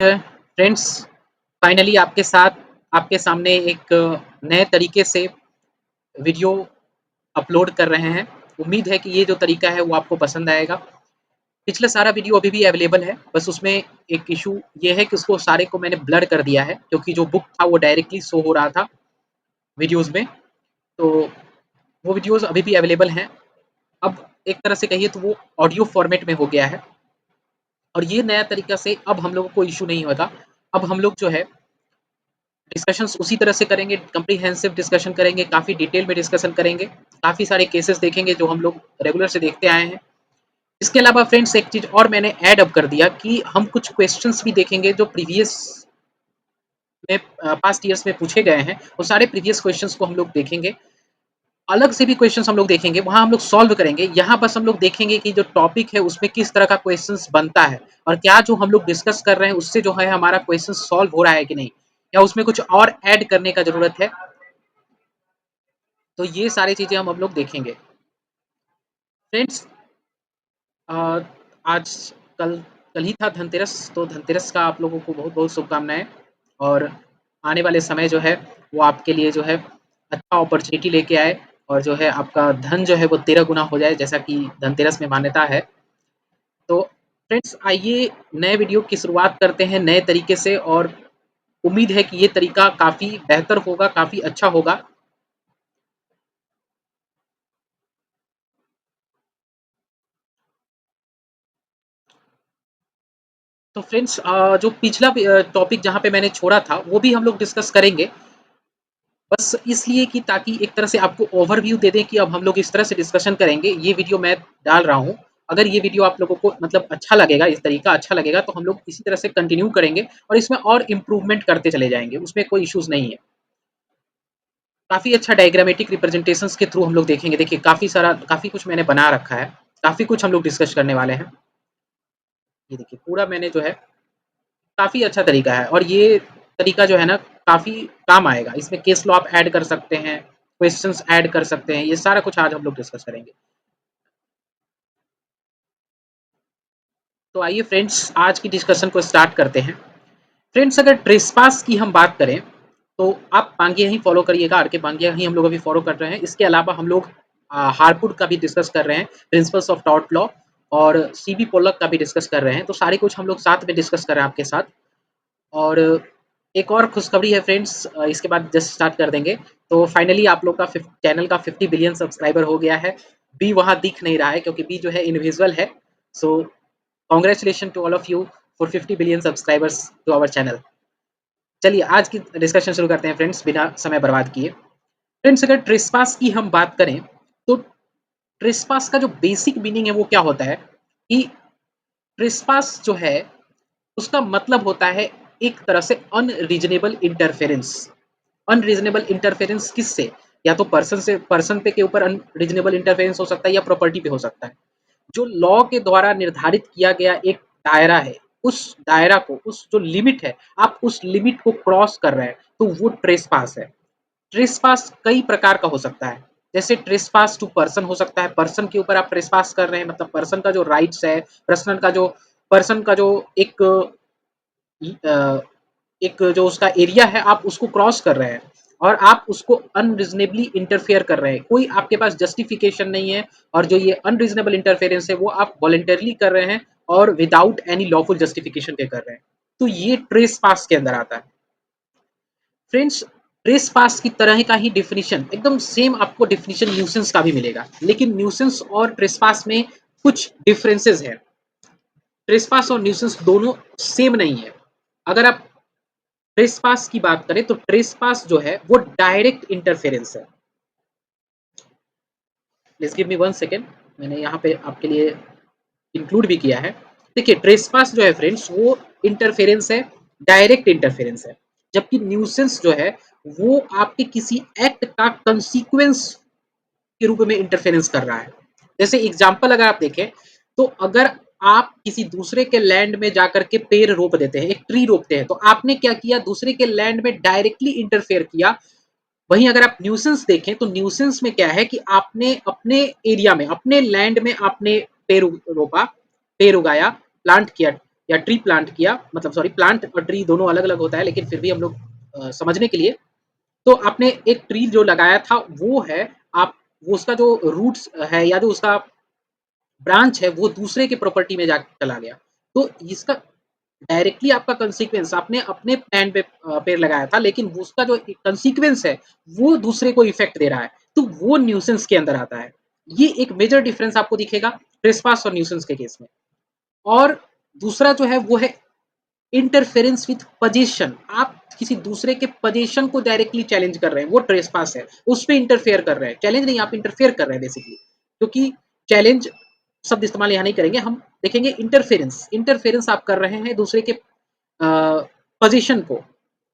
Friends, finally आपके सामने एक नए तरीके से वीडियो अपलोड कर रहे हैं। उम्मीद है कि ये जो तरीका है वो आपको पसंद आएगा। पिछला सारा वीडियो अभी भी अवेलेबल है, बस उसमें एक इशू ये है कि उसको सारे को मैंने ब्लर कर दिया है, क्योंकि जो बुक था वो डायरेक्टली शो हो रहा था वीडियोज़ में। तो वो वीडियोज़ अभी भी अवेलेबल हैं। अब एक तरह से कहिए तो वो ऑडियो फॉर्मेट में हो गया है, और ये नया तरीका से अब हम लोगों को इश्यू नहीं होगा। अब हम लोग जो है डिस्कशंस उसी तरह से करेंगे, कम्प्रीहेंसिव डिस्कशन करेंगे, काफ़ी डिटेल में डिस्कशन करेंगे, काफ़ी सारे केसेस देखेंगे जो हम लोग रेगुलर से देखते आए हैं। इसके अलावा फ्रेंड्स एक चीज़ और मैंने ऐड अप कर दिया कि हम कुछ क्वेश्चंस भी देखेंगे जो प्रीवियस में पास्ट ईयर्स में पूछे गए हैं। वो सारे प्रीवियस क्वेश्चंस को हम लोग देखेंगे। अलग से भी क्वेश्चंस हम लोग देखेंगे, वहाँ हम लोग सॉल्व करेंगे। यहाँ बस हम लोग देखेंगे कि जो टॉपिक है उसमें किस तरह का क्वेश्चंस बनता है, और क्या जो हम लोग डिस्कस कर रहे हैं उससे जो है हमारा क्वेश्चन सॉल्व हो रहा है कि नहीं, या उसमें कुछ और ऐड करने का ज़रूरत है। तो ये सारी चीज़ें हम लोग देखेंगे। फ्रेंड्स, आज कल कल ही था धनतेरस, तो धनतेरस का आप लोगों को बहुत-बहुत शुभकामनाएँ, और आने वाले समय जो है वो आपके लिए जो है अच्छा अपॉर्च्युनिटी लेके आए, और जो है आपका धन जो है वो 13 गुना हो जाए, जैसा कि धनतेरस में मान्यता है। तो फ्रेंड्स, आइए नए वीडियो की शुरुआत करते हैं नए तरीके से, और उम्मीद है कि ये तरीका काफ़ी बेहतर होगा, काफ़ी अच्छा होगा। तो फ्रेंड्स, जो पिछला टॉपिक जहाँ पे मैंने छोड़ा था वो भी हम लोग डिस्कस करेंगे। बस इसलिए कि ताकि एक तरह से आपको ओवरव्यू दे दें कि अब हम लोग इस तरह से डिस्कशन करेंगे। ये वीडियो मैं डाल रहा हूँ। अगर ये वीडियो आप लोगों को मतलब अच्छा लगेगा, इस तरीका अच्छा लगेगा, तो हम लोग इसी तरह से कंटिन्यू करेंगे, और इसमें और इम्प्रूवमेंट करते चले जाएँगे। उसमें कोई इश्यूज़ नहीं है। काफ़ी अच्छा डायग्रामेटिक रिप्रेजेंटेशंस के थ्रू हम लोग देखेंगे। देखिए काफ़ी कुछ मैंने बना रखा है। काफ़ी कुछ हम लोग डिस्कस करने वाले हैं। ये देखिए पूरा मैंने जो है काफ़ी अच्छा तरीका है, और ये तरीका जो है ना काफ़ी काम आएगा। इसमें केस लॉ आप ऐड कर सकते हैं, क्वेश्चंस ऐड कर सकते हैं, ये सारा कुछ आज हम लोग डिस्कस करेंगे। तो आइए फ्रेंड्स, आज की डिस्कशन को स्टार्ट करते हैं। फ्रेंड्स, अगर ट्रेसपास की हम बात करें, तो आप पांगिया ही फॉलो करिएगा, आर के पांगिया ही हम लोग अभी फॉलो कर रहे हैं। इसके अलावा हम लोग हार्पुड का भी डिस्कस कर रहे हैं, प्रिंसिपल्स ऑफ टॉर्ट लॉ, और सीबी पोलक का भी डिस्कस कर रहे हैं। तो सारे कुछ हम लोग साथ में डिस्कस कर रहे हैं आपके साथ। और एक और खुशखबरी है फ्रेंड्स, इसके बाद जस्ट स्टार्ट कर देंगे। तो फाइनली आप लोग का चैनल का 50 बिलियन सब्सक्राइबर हो गया है। बी वहाँ दिख नहीं रहा है, क्योंकि बी जो है इनविजिबल है। So congratulation to all of you for 50 billion subscribers to our channel. चलिए आज की डिस्कशन शुरू करते हैं फ्रेंड्स, बिना समय बर्बाद किए। फ्रेंड्स, अगर ट्रेसपास की हम बात करें, तो ट्रेसपास का जो बेसिक मीनिंग है वो क्या होता है कि ट्रेसपास जो है उसका मतलब होता है एक तरह से अनरीजनेबल इंटरफेरेंस। अनरीजनेबल इंटरफेरेंस किससे? या तो पर्सन पे के ऊपर अनरीजनेबल इंटरफेरेंस हो सकता है, या प्रॉपर्टी पे हो सकता है। जो लॉ के द्वारा निर्धारित किया गया एक दायरा है, उस दायरा को, उस जो लिमिट है, आप उस लिमिट को क्रॉस कर रहे हैं, तो वो ट्रेसपास है। ट्रेसपास कई प्रकार का हो सकता है। जैसे ट्रेसपास टू पर्सन हो सकता है, पर्सन के ऊपर आप ट्रेसपास कर रहे हैं, मतलब पर्सन का जो राइट्स है, पर्सन का जो एक एक जो उसका एरिया है, आप उसको क्रॉस कर रहे हैं, और आप उसको अनरीजनेबली इंटरफेयर कर रहे हैं। कोई आपके पास जस्टिफिकेशन नहीं है, और जो ये अनरीजनेबल इंटरफेरेंस है वो आप वॉलंटरली कर रहे हैं, और विदाउट एनी लॉफुल जस्टिफिकेशन के कर रहे हैं। तो ये ट्रेस पास के अंदर आता है। फ्रेंड्स, ट्रेस पास की तरह का ही डिफिनीशन, एकदम सेम आपको डिफिनीशन न्यूसेंस का भी मिलेगा, लेकिन न्यूसेंस और ट्रेस पास में कुछ डिफरेंसेस है। ट्रेस पास और न्यूसेंस दोनों सेम नहीं है। अगर आप ट्रेसपास की बात करें, तो ट्रेसपास जो है वो डायरेक्ट इंटरफेरेंस है। प्लीज गिव मी 1 सेकेंड, मैंने यहाँ पे आपके लिए इंक्लूड भी किया है। देखिए ट्रेसपास जो है फ्रेंड्स वो इंटरफेरेंस है, डायरेक्ट इंटरफेरेंस है। जबकि न्यूसेंस जो है वो आपके किसी एक्ट का कंसीक्वेंस के रूप में इंटरफेरेंस कर रहा है। जैसे एग्जाम्पल अगर आप देखें, तो अगर आप किसी दूसरे के लैंड में जाकर के पेड़ रोप देते हैं, एक ट्री रोपते हैं, तो आपने क्या किया, दूसरे के लैंड में डायरेक्टली इंटरफेयर किया। वहीं अगर आप न्यूसेंस देखें, तो न्यूसेंस में क्या है कि आपने अपने एरिया में, अपने लैंड में आपने पेड़ रोपा, पेड़ उगाया, प्लांट किया, या ट्री प्लांट किया, मतलब सॉरी प्लांट और ट्री दोनों अलग-अलग होता है, लेकिन फिर भी हम लोग समझने के लिए, तो आपने एक ट्री जो लगाया था वो है, आप वो उसका जो रूट्स है या जो उसका ब्रांच है वो दूसरे के प्रॉपर्टी में जाके चला गया। तो इसका डायरेक्टली आपका कंसीक्वेंस, आपने अपने प्लांट पे पेड़ लगाया था, लेकिन उसका जो कंसीक्वेंस है वो दूसरे को इफेक्ट दे रहा है, तो वो न्यूसेंस के अंदर आता है। ये एक मेजर डिफरेंस आपको दिखेगा ट्रेसपास और न्यूसेंस के केस में। और दूसरा जो है वो है इंटरफेरेंस विथ पोजीशन। आप किसी दूसरे के पोजीशन को डायरेक्टली चैलेंज कर रहे हैं, वो ट्रेसपास है, उस पे इंटरफेयर कर रहे हैं। चैलेंज नहीं, आप इंटरफेयर कर रहे हैं बेसिकली, क्योंकि चैलेंज शब्द इस्तेमाल यहाँ नहीं करेंगे, हम देखेंगे इंटरफेरेंस। इंटरफेरेंस आप कर रहे हैं दूसरे के पोजीशन को।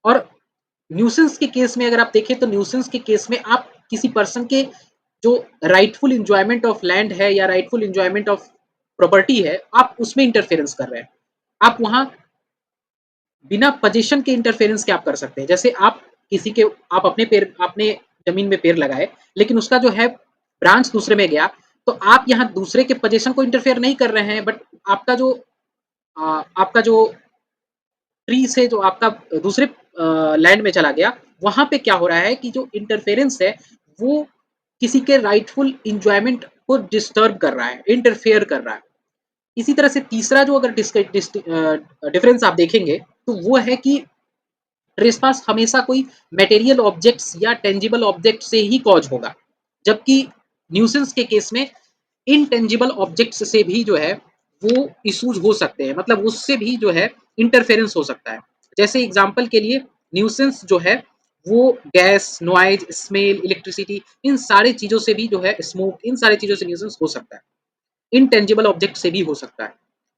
और न्यूसेंस के केस में अगर आप देखें तो न्यूसेंस के केस में आप किसी पर्सन के जो राइटफुल इंजॉयमेंट ऑफ लैंड है या राइटफुल इंजॉयमेंट ऑफ प्रॉपर्टी है, आप उसमें इंटरफेरेंस कर रहे हैं। आप वहां बिना पोजीशन के इंटरफेरेंस क्या आप कर सकते हैं, जैसे आप किसी के, आप अपने पेड़, आपने जमीन में पेड़ लगाए, लेकिन उसका जो है ब्रांच दूसरे में गया, तो आप यहाँ दूसरे के पोजीशन को इंटरफेयर नहीं कर रहे हैं, बट आपका जो ट्री से जो आपका दूसरे लैंड में चला गया, वहां पे क्या हो रहा है कि जो इंटरफेरेंस है वो किसी के राइटफुल इंजॉयमेंट को डिस्टर्ब कर रहा है, इंटरफेयर कर रहा है। इसी तरह से तीसरा जो अगर डिफरेंस आप देखेंगे तो वो है कि ट्रेसपास हमेशा कोई मटेरियल ऑब्जेक्ट्स या टेंजिबल ऑब्जेक्ट से ही कॉज होगा, जबकि न्यूसेंस के केस में इनटेंजिबल ऑब्जेक्ट्स से भी जो है वो इश्यूज हो सकते हैं, मतलब उससे भी जो है इंटरफेरेंस हो सकता है। जैसे एग्जांपल के लिए न्यूसेंस जो है वो गैस, नॉइज, स्मेल, इलेक्ट्रिसिटी, इन सारी चीजों से भी जो है, स्मोक, इन सारी चीजों से न्यूसेंस हो सकता है। इनटेंजिबल ऑब्जेक्ट से भी हो सकता है।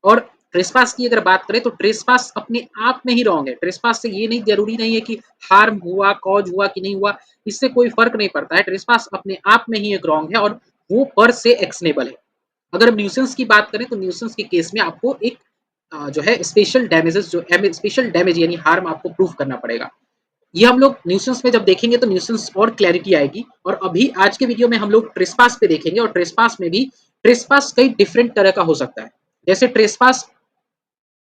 और ट्रेसपास की अगर बात करें तो ट्रेसपास अपने आप में ही रॉन्ग है। ट्रेसपास से ये नहीं, जरूरी नहीं है कि हार्म हुआ, कॉज हुआ कि नहीं हुआ, इससे कोई फर्क नहीं पड़ता है। ट्रेसपास अपने आप में ही एक रॉन्ग है और वो पर से एक्शनेबल है। अगर हम न्यूसेंस की बात करें तो न्यूसेंस के केस में आपको एक जो है स्पेशल डैमेजेस, जो स्पेशल डैमेज यानी हार्म आपको प्रूफ करना पड़ेगा। ये हम लोग न्यूसेंस में जब देखेंगे तो न्यूसेंस और क्लैरिटी आएगी। और अभी आज के वीडियो में हम लोग ट्रेसपास पे देखेंगे, और ट्रेसपास में भी ट्रेसपास कई डिफरेंट तरह का हो सकता है। जैसे ट्रेसपास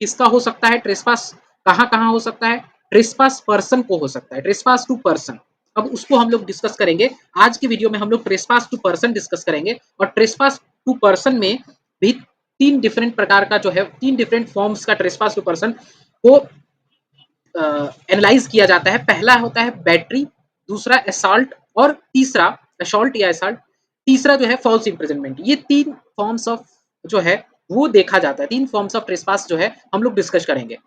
किसका हो सकता है, ट्रेसपास कहाँ कहाँ हो सकता है, ट्रेसपास पर्सन को हो सकता है, ट्रेसपास टू पर्सन। अब उसको हम लोग डिस्कस करेंगे आज की वीडियो में। हम लोग ट्रेसपास टू पर्सन डिस्कस करेंगे, और ट्रेसपास टू पर्सन में भी तीन डिफरेंट प्रकार का जो है, तीन डिफरेंट फॉर्म्स का ट्रेसपास टू पर्सन को एनालाइज किया जाता है। पहला होता है बैटरी, दूसरा असॉल्ट, और तीसरा असॉल्ट या असॉल्ट, तीसरा जो है फॉल्स इम्प्रिजनमेंट। ये तीन फॉर्म्स ऑफ जो है वो देखा जाता है, तीन फॉर्म्स ऑफ ट्रेसपास जो है हम लोग डिस्कस करेंगे।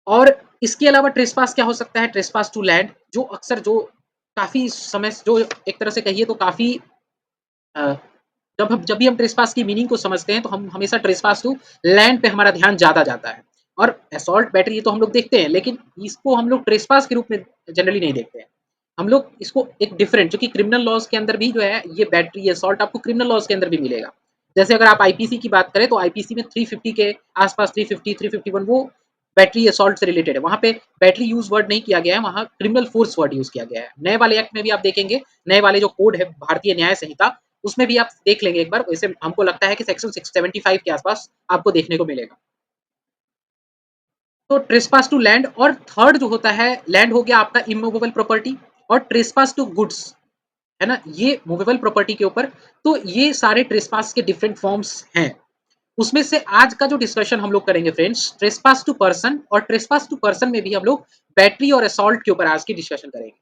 और इसके अलावा ट्रेसपास क्या हो सकता है, ट्रेसपास टू लैंड, जो अक्सर जो काफी समय जो एक तरह से कहिए तो काफी जब भी हम ट्रेसपास की मीनिंग को समझते हैं तो हम हमेशा ट्रेसपास टू लैंड पे हमारा ध्यान ज्यादा जाता है। और असॉल्ट बैटरी ये तो हम लोग देखते हैं, लेकिन इसको हम लोग ट्रेसपास के रूप में जनरली नहीं देखते हैं। हम लोग इसको एक डिफरेंट, जो कि क्रिमिनल लॉज के अंदर भी जो है ये बैटरी असॉल्ट आपको क्रिमिनल लॉज के अंदर भी मिलेगा। जैसे अगर आप आईपीसी की बात करें तो आईपीसी में 350 के आसपास, 350 351 वो बैटरी असॉल्ट से रिलेटेड है। वहां पे बैटरी यूज वर्ड नहीं किया गया है, वहां क्रिमिनल फोर्स वर्ड यूज किया गया है। नए वाले एक्ट में भी आप देखेंगे, नए वाले जो कोड है भारतीय न्याय संहिता, उसमें भी आप देख लेंगे एक बार, वैसे हमको लगता है कि सेक्शन 675 के आसपास आपको देखने को मिलेगा। तो ट्रेसपास टू लैंड, और थर्ड जो होता है, लैंड हो गया आपका इमूवेबल प्रॉपर्टी, और ट्रेसपास टू गुड्स है ना, ये मूवेबल प्रॉपर्टी के ऊपर। तो ये सारे ट्रेसपास के डिफरेंट फॉर्म्स हैं। उसमें से आज का जो डिस्कशन हम लोग करेंगे फ्रेंड्स, ट्रेसपास टू पर्सन, और ट्रेसपास टू पर्सन में भी हम लोग बैटरी और असॉल्ट के ऊपर आज की डिस्कशन करेंगे।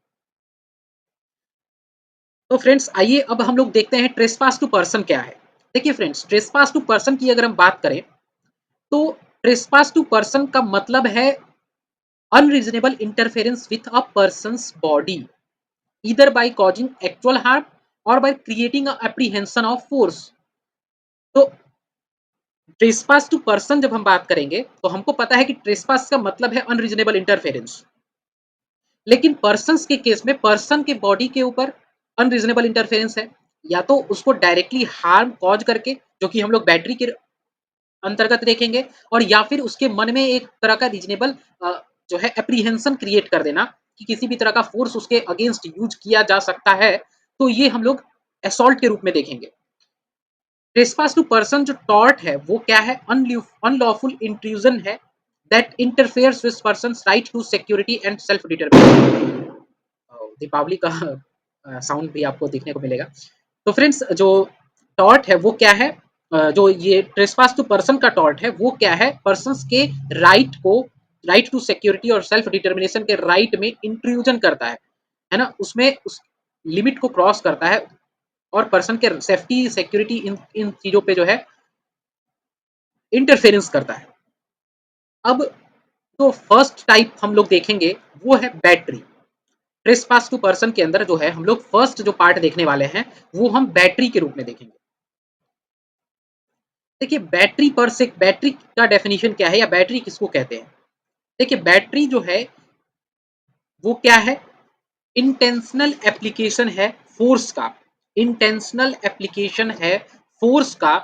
तो फ्रेंड्स आइए अब हम लोग देखते हैं ट्रेसपास टू पर्सन क्या है। देखिए फ्रेंड्स, ट्रेसपास टू पर्सन की अगर हम बात करें तो ट्रेसपास टू पर्सन का मतलब है unreasonable interference with a person's body, either by causing actual harm or by creating a apprehension of force। तो ट्रेसपास टू पर्सन जब हम बात करेंगे तो हमको पता है कि ट्रेसपास का मतलब है अनरीजनेबल इंटरफेरेंस, लेकिन पर्सन के केस में पर्सन के बॉडी के ऊपर अनरीजनेबल इंटरफेरेंस है, या तो उसको डायरेक्टली हार्म कॉज करके, जो कि हम लोग बैटरी के अंतर्गत देखेंगे, और या फिर उसके मन में एक तरह का रीजनेबल जो है एप्रीहेंशन क्रिएट कर देना कि किसी भी तरह का फोर्स उसके अगेंस्ट यूज किया जा सकता है। तो ये हम लोग असॉल्ट के रूप में देखेंगे। ट्रेसपास टू पर्सन जो टॉर्ट है वो क्या है, अनलॉफुल इंट्रूजन है that interferes with person's right to security and self determination. Deepavali का साउंड भी आपको देखने को मिलेगा। तो फ्रेंड्स जो टॉर्ट है वो क्या है, जो ये ट्रेसपास टू पर्सन का टॉर्ट है वो क्या है, पर्सन्स के राइट को, राइट टू सिक्योरिटी और सेल्फ डिटर्मिनेशन के राइट में इंट्रूजन करता है ना, उसमें उस लिमिट को क्रॉस करता है और पर्सन के सेफ्टी सिक्योरिटी इन इन चीजों पे जो है इंटरफेरेंस करता है। अब तो फर्स्ट टाइप हम लोग देखेंगे वो है बैटरी। ट्रेसपास टू पर्सन के अंदर जो है हम लोग फर्स्ट जो पार्ट देखने वाले हैं वो हम बैटरी के रूप में देखेंगे। देखिए बैटरी पर से, बैटरी का डेफिनेशन क्या है या बैटरी किसको कहते हैं। देखिए बैटरी जो है वो क्या है, इंटेंशनल एप्लीकेशन है फोर्स का, इंटेंशनल एप्लीकेशन है फोर्स का,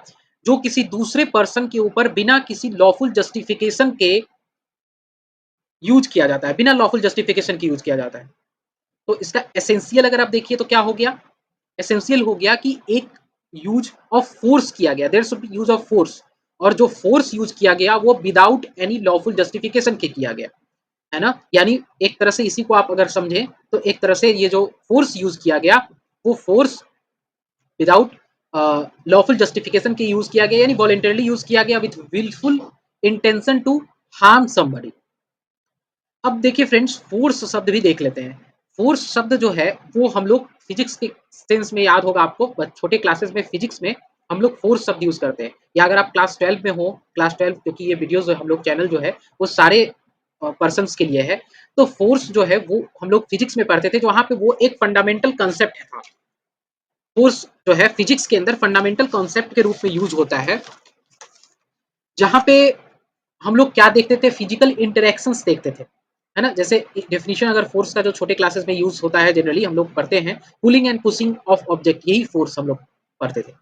जो किसी दूसरे पर्सन के ऊपर बिना किसी लॉफुल जस्टिफिकेशन के यूज किया जाता है, बिना लॉफुल जस्टिफिकेशन के यूज किया जाता है। तो इसका एसेंशियल अगर आप देखिए तो क्या हो गया, एसेंशियल हो गया कि एक यूज ऑफ फोर्स किया गया, there should be use of force, और जो फोर्स यूज किया गया वो विदाउट एनी लॉफुल जस्टिफिकेशन के किया गया, है ना। यानी एक तरह से इसी को आप अगर समझें तो एक तरह से ये जो फोर्स यूज किया गया वो फोर्स विदाउट लॉफुल जस्टिफिकेशन के यूज किया गया, यानी वॉलेंटरली यूज किया गया with wilful intention to harm somebody. अब देखिए फ्रेंड्स फोर्स शब्द भी देख लेते हैं। फोर्स शब्द जो है वो हम लोग फिजिक्स के सेंस में याद होगा आपको, छोटे क्लासेस में फिजिक्स में हम लोग फोर्स शब्द यूज करते हैं, या अगर आप क्लास 12 में हो, क्लास 12 क्योंकि ये वीडियोस हम लोग चैनल जो है वो सारे पर्सन के लिए है, तो फोर्स जो है वो हम लोग फिजिक्स में पढ़ते थे, जो वहां पे वो एक फंडामेंटल कंसेप्ट था। फोर्स जो है फिजिक्स के अंदर फंडामेंटल कॉन्सेप्ट के रूप में यूज होता है, जहां पे हम लोग क्या देखते थे, फिजिकल इंटरेक्शंस देखते थे, है ना। जैसे डेफिनेशन अगर फोर्स का जो छोटे क्लासेस में यूज होता है जनरली हम लोग पढ़ते हैं, pulling and pushing of object, यही फोर्स हम लोग पढ़ते थे।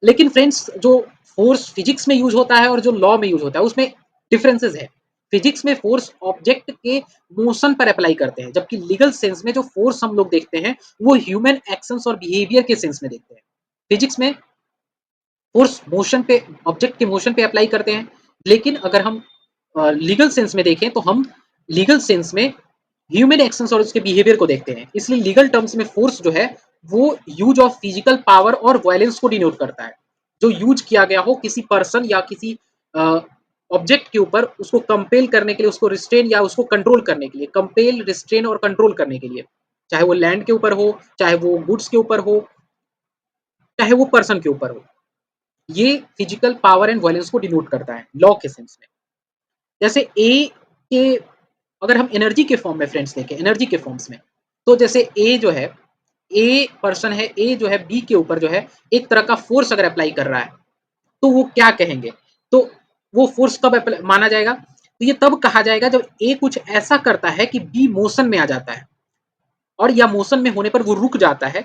लेकिन फ्रेंड्स जो फोर्स फिजिक्स में यूज होता है और जो लॉ में यूज होता है उसमें डिफरेंसेस है। फिजिक्स में फोर्स ऑब्जेक्ट के मोशन पर अप्लाई करते हैं, जबकि लीगल सेंस में जो फोर्स हम लोग देखते हैं वो ह्यूमन एक्शंस और बिहेवियर के सेंस में देखते हैं। फिजिक्स में फोर्स मोशन पे, ऑब्जेक्ट के मोशन पे अप्लाई करते हैं, लेकिन अगर हम लीगल सेंस में देखें तो हम लीगल सेंस में ह्यूमन एक्शंस और उसके बिहेवियर को देखते हैं। इसलिए लीगल टर्म्स में फोर्स जो है वो यूज ऑफ फिजिकल पावर और वायलेंस को डिनोट करता है, जो यूज किया गया हो किसी पर्सन या किसी ऑब्जेक्ट के ऊपर उसको कंपेल करने के लिए, उसको रिस्ट्रेन या उसको कंट्रोल करने के लिए, कंपेल रिस्ट्रेन और कंट्रोल करने के लिए, चाहे वो लैंड के ऊपर हो, चाहे वो गुड्स के ऊपर हो, चाहे वो पर्सन के ऊपर हो। ये फिजिकल पावर एंड वायलेंस को डिनोट करता है लॉ के सेंस में। जैसे ए के, अगर हम एनर्जी के फॉर्म में फ्रेंड्स देखें, एनर्जी के फॉर्म्स में, तो जैसे ए जो है, ए पर्सन है, ए जो है बी के ऊपर जो है एक तरह का फोर्स अगर अप्लाई कर रहा है तो वो क्या कहेंगे, तो वो फोर्स कब माना जाएगा, तो ये तब कहा जाएगा जब ए कुछ ऐसा करता है कि बी मोशन में आ जाता है, और या मोशन में होने पर वो रुक जाता है,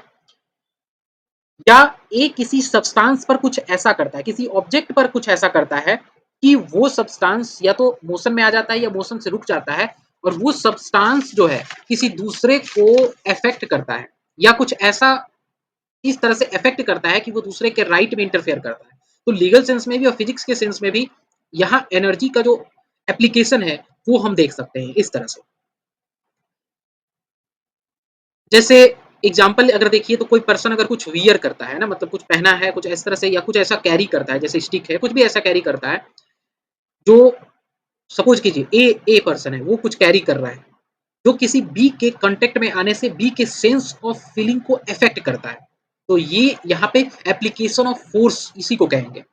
या ए किसी सब्सटेंस पर कुछ ऐसा करता है, किसी ऑब्जेक्ट पर कुछ ऐसा करता है कि वो सब्सटेंस या तो मोशन में आ जाता है या मोशन से रुक जाता है, और वो सब्सटेंस जो है किसी दूसरे को अफेक्ट करता है, या कुछ ऐसा इस तरह से अफेक्ट करता है कि वो दूसरे के राइट में इंटरफेयर करता है। तो लीगल सेंस में भी और फिजिक्स के सेंस में भी यहाँ एनर्जी का जो एप्लीकेशन है वो हम देख सकते हैं इस तरह से। जैसे एग्जाम्पल अगर देखिए तो कोई पर्सन अगर कुछ वियर करता है ना, मतलब कुछ पहना है कुछ इस तरह से, या कुछ ऐसा कैरी करता है जैसे स्टिक है, कुछ भी ऐसा कैरी करता है, जो सपोज कीजिए ए पर्सन है वो कुछ कैरी कर रहा है, जो किसी बी के कांटेक्ट में आने से बी के सेंस ऑफ फीलिंग को अफेक्ट करता है, तो ये यहाँ पे एप्लीकेशन ऑफ फोर्स इसी को कहेंगे।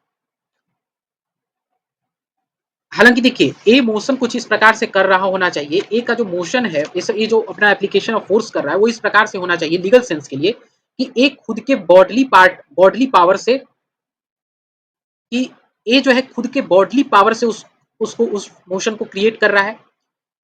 हालांकि देखिए ए मोशन कुछ इस प्रकार से कर रहा होना चाहिए, ए का जो मोशन है इस, ये जो अपना एप्लीकेशन ऑफ फोर्स कर रहा है वो इस प्रकार से होना चाहिए लीगल सेंस के लिए, कि ए खुद के बॉडली पार्ट, बॉडली पावर से, कि ए जो है खुद के बॉडली पावर से उसको उस मोशन को क्रिएट कर रहा है।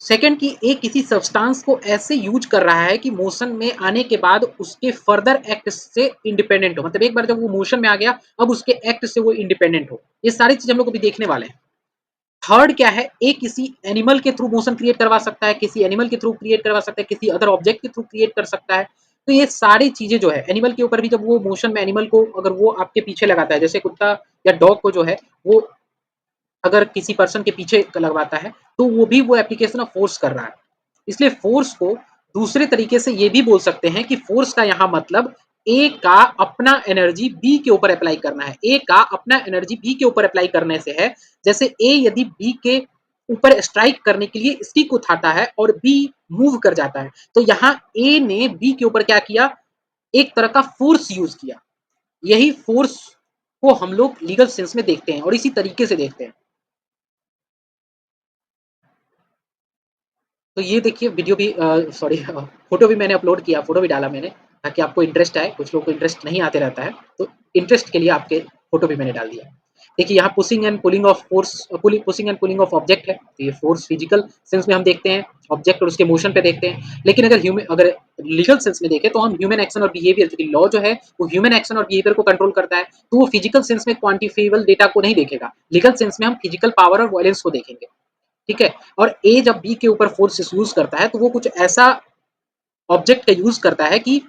सेकंड की ए किसी सब्सटेंस को ऐसे यूज कर रहा है कि मोशन में आने के बाद उसके फर्दर एक्ट से इंडिपेंडेंट हो, मतलब एक बार जब वो मोशन में आ गया अब उसके एक्ट से वो इंडिपेंडेंट हो। ये सारी चीज हम लोग अभी देखने वाले हैं। थर्ड क्या है, ए किसी एनिमल के थ्रू मोशन क्रिएट करवा सकता है, किसी एनिमल के थ्रू क्रिएट करवा सकता है, किसी अदर ऑब्जेक्ट के थ्रू क्रिएट कर सकता है, तो ये सारी चीज़ें जो है एनिमल के ऊपर भी जब वो मोशन में एनिमल को अगर वो आपके पीछे लगाता है, जैसे कुत्ता या डॉग को जो है वो अगर किसी पर्सन के पीछे लगवाता है, तो वो भी वो एप्लीकेशन ऑफ फोर्स कर रहा है। इसलिए फोर्स को दूसरे तरीके से ये भी बोल सकते हैं कि फोर्स का यहाँ मतलब ए का अपना एनर्जी बी के ऊपर अप्लाई करना है। ए का अपना एनर्जी बी के ऊपर अप्लाई करने से है, जैसे ए यदि बी के ऊपर स्ट्राइक करने के लिए स्टिक उठाता है और बी मूव कर जाता है, तो यहाँ ए ने बी के ऊपर क्या किया, एक तरह का फोर्स यूज किया। यही फोर्स को हम लोग लीगल सेंस में देखते हैं और इसी तरीके से देखते हैं। तो ये देखिए वीडियो भी सॉरी फोटो भी मैंने अपलोड किया, फोटो भी डाला मैंने ताकि आपको इंटरेस्ट आए। कुछ लोगों को इंटरेस्ट नहीं आते रहता है, तो इंटरेस्ट के लिए आपके फोटो भी मैंने डाल दिया। देखिए यहाँ pushing and pulling of force, pushing and pulling of object है, तो ये फोर्स फिजिकल सेंस में हम देखते हैं, ऑब्जेक्ट और उसके मोशन पे देखते हैं। लेकिन अगर लीगल सेंस में देखें तो हम ह्यूमन एक्शन और बिहेवियर, क्योंकि लॉ जो है वो ह्यूमन एक्शन और बिहेवियर को कंट्रोल करता है, तो वो फिजिकल सेंस में क्वांटिफिएबल डेटा को नहीं देखेगा। लीगल सेंस में हम फिजिकल पावर और वायलेंस को देखेंगे। ठीक है, और ए जब बी के ऊपर फोर्स यूज करता है तो वो कुछ ऐसा ऑब्जेक्ट का यूज करता है कि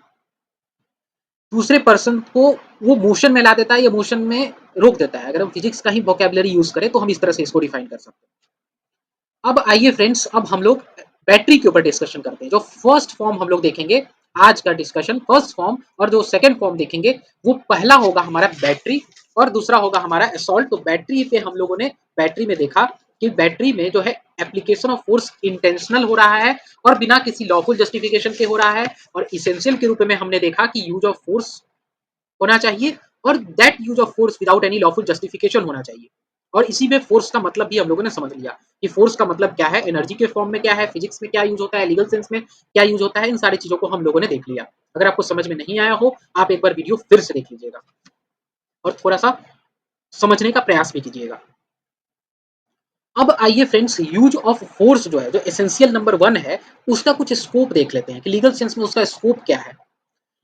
दूसरे पर्सन को वो मोशन में ला देता है या मोशन में रोक देता है। अगर हम फिजिक्स का ही वोकेबलरी यूज करें तो हम इस तरह से इसको डिफाइन कर सकते हैं। अब आइए फ्रेंड्स, अब हम लोग बैटरी के ऊपर डिस्कशन करते हैं। जो फर्स्ट फॉर्म हम लोग देखेंगे आज का डिस्कशन, फर्स्ट फॉर्म, और जो सेकंड फॉर्म देखेंगे वो पहला होगा हमारा बैटरी और दूसरा होगा हमारा असॉल्ट। तो बैटरी पे हम लोगों ने बैटरी में देखा कि बैटरी में जो है एप्लीकेशन ऑफ फोर्स इंटेंशनल हो रहा है और बिना किसी लॉफुल जस्टिफिकेशन के हो रहा है, और इसेंशियल के रूप में हमने देखा कि यूज ऑफ फोर्स होना चाहिए और that use of force without any lawful justification होना चाहिए। और इसी में फोर्स का मतलब भी हम लोगों ने समझ लिया कि फोर्स का मतलब क्या है, एनर्जी के फॉर्म में क्या है, फिजिक्स में क्या यूज होता है, लीगल सेंस में क्या यूज होता है, इन सारी चीजों को हम लोगों ने देख लिया। अगर आपको समझ में नहीं आया हो, आप एक बार वीडियो फिर से देख लीजिएगा और थोड़ा सा समझने का प्रयास भी कीजिएगा। अब आइए फ्रेंड्स, यूज ऑफ फोर्स जो है, जो एसेंशियल नंबर 1 है, उसका कुछ स्कोप देख लेते हैं कि लीगल सेंस में उसका स्कोप क्या है।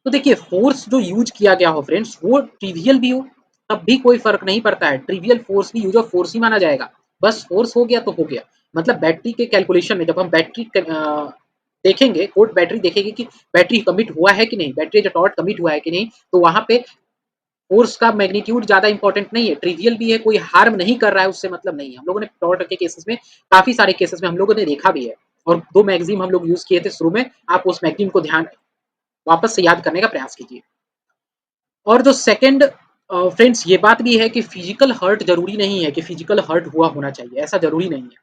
तो देखिए फोर्स जो यूज किया गया हो फ्रेंड्स, वो ट्रिवियल भी हो तब भी कोई फर्क नहीं पड़ता है, ट्रिवियल फोर्स भी यूज ऑफ फोर्स ही माना जाएगा। बस फोर्स हो गया तो हो गया। मतलब बैटरी के कैलकुलेशन में जब हम बैटरी देखेंगे, कोर्ट बैटरी देखेगी कि बैटरी कमिट हुआ है कि नहीं, बैटरी जो टॉर्क कमिट हुआ है कि नहीं, तो वहां पे फोर्स का मैग्नीट्यूड ज्यादा इंपॉर्टेंट नहीं है, ट्रिवियल भी है, कोई हार्म नहीं कर रहा है, उससे मतलब नहीं है। हम लोगों ने टॉर्क के केसेस में, काफी सारे केसेस में हम लोगों ने देखा भी है, और दो मैगजीम हम लोग यूज किए थे शुरू में, आप उस मैगजीम को ध्यान वापस से याद करने का प्रयास कीजिए। और जो सेकंड फ्रेंड्स, ये बात भी है कि फिजिकल हर्ट जरूरी नहीं है कि फिजिकल हर्ट हुआ होना चाहिए, ऐसा जरूरी नहीं है।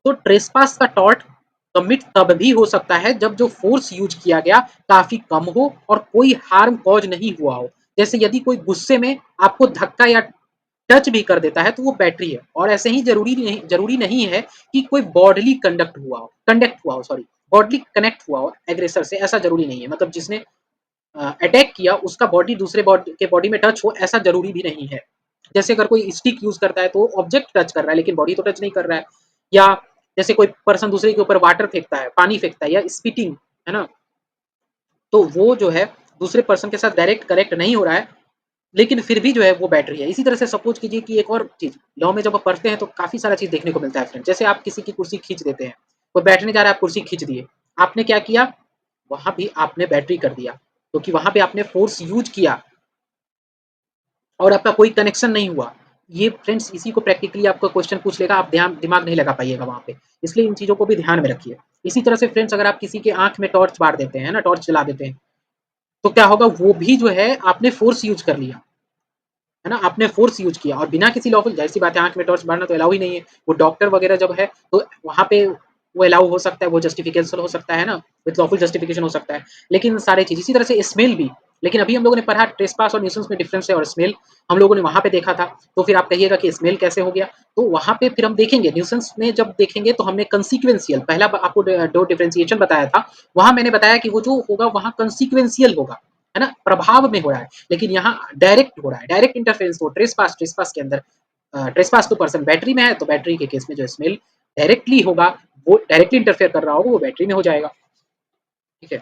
तो ट्रेसपास का टॉर्ट कमिट तब भी हो सकता है जब जो फोर्स यूज किया गया काफी कम हो और कोई हार्म कॉज नहीं हुआ हो। जैसे यदि कोई गुस्से में आपको धक्का या टच भी कर देता है तो वो बैटरी है। और ऐसे ही जरूरी नहीं है कि कोई बॉडली कंडक्ट हुआ हो, सॉरी, बॉडली कनेक्ट हुआ हो एग्रेसर से, ऐसा जरूरी नहीं है। मतलब जिसने अटैक किया उसका बॉडी दूसरे बॉडी के बॉडी में टच हो, ऐसा जरूरी भी नहीं है। जैसे अगर कोई स्टिक यूज करता है तो ऑब्जेक्ट टच कर रहा है लेकिन बॉडी तो टच नहीं कर रहा है। या जैसे कोई पर्सन दूसरे के ऊपर वाटर फेंकता है, पानी फेंकता है, या स्पीटिंग, है ना, तो वो जो है दूसरे पर्सन के साथ डायरेक्ट कनेक्ट नहीं हो रहा है, लेकिन फिर भी जो है वो बैटरी है। इसी तरह से सपोज कीजिए कि एक और चीज, लॉ में जब आप पढ़ते हैं तो काफी सारा चीज देखने को मिलता है फ्रेंड। जैसे आप किसी की कुर्सी खींच देते हैं, कोई बैठने जा रहा है, आप कुर्सी खींच दिए, आपने क्या किया, वहां भी आपने बैटरी कर दिया, क्योंकि वहां पे आपने फोर्स यूज किया और आपका कोई कनेक्शन नहीं हुआ। ये फ्रेंड्स, इसी को प्रैक्टिकली आपको क्वेश्चन पूछ लेगा, आप ध्यान दिमाग नहीं लगा पाइएगा वहां पे, इसलिए इन चीजों को भी ध्यान में रखिए। इसी तरह से फ्रेंड्स, अगर आप किसी के आंख में टॉर्च मार देते हैं ना, टॉर्च चला देते हैं, तो क्या होगा, वो भी जो है आपने फोर्स यूज कर लिया, है ना, आपने फोर्स यूज किया और बिना किसी लॉफुल, जाहिर सी बात है आंख में टॉर्च मारना तो अलाउ ही नहीं है। वो डॉक्टर वगैरह जब है तो वहां पे वो अलाउ हो सकता है, वो जस्टिफिकेशन हो सकता है ना, विद लॉफुल जस्टिफिकेशन हो सकता है। लेकिन सारी चीज इसी तरह से स्मेल भी, लेकिन अभी हम लोगों ने पढ़ा ट्रेसपास और न्यूसेंस में डिफरेंस है, और स्मेल हम लोगों ने वहां पे देखा था। तो फिर आप कहिएगा कि स्मेल कैसे हो गया, तो वहां पे फिर हम देखेंगे न्यूसेंस में जब देखेंगे तो हमने कंसिक्वेंशियल, पहला आपको दो डिफरेंशिएशन बताया था, वहां मैंने बताया कि वो जो होगा वहां कंसिक्वेंशियल होगा, है ना, प्रभाव में हो रहा है। लेकिन यहाँ डायरेक्ट हो रहा है, डायरेक्ट इंटरफेरेंस हो, ट्रेसपास के अंदर, ट्रेसपास तो पर्सन बैटरी में है, तो बैटरी के केस में जो स्मेल डायरेक्टली होगा, वो डायरेक्टली इंटरफेयर कर रहा होगा, वो बैटरी में हो जाएगा। ठीक है,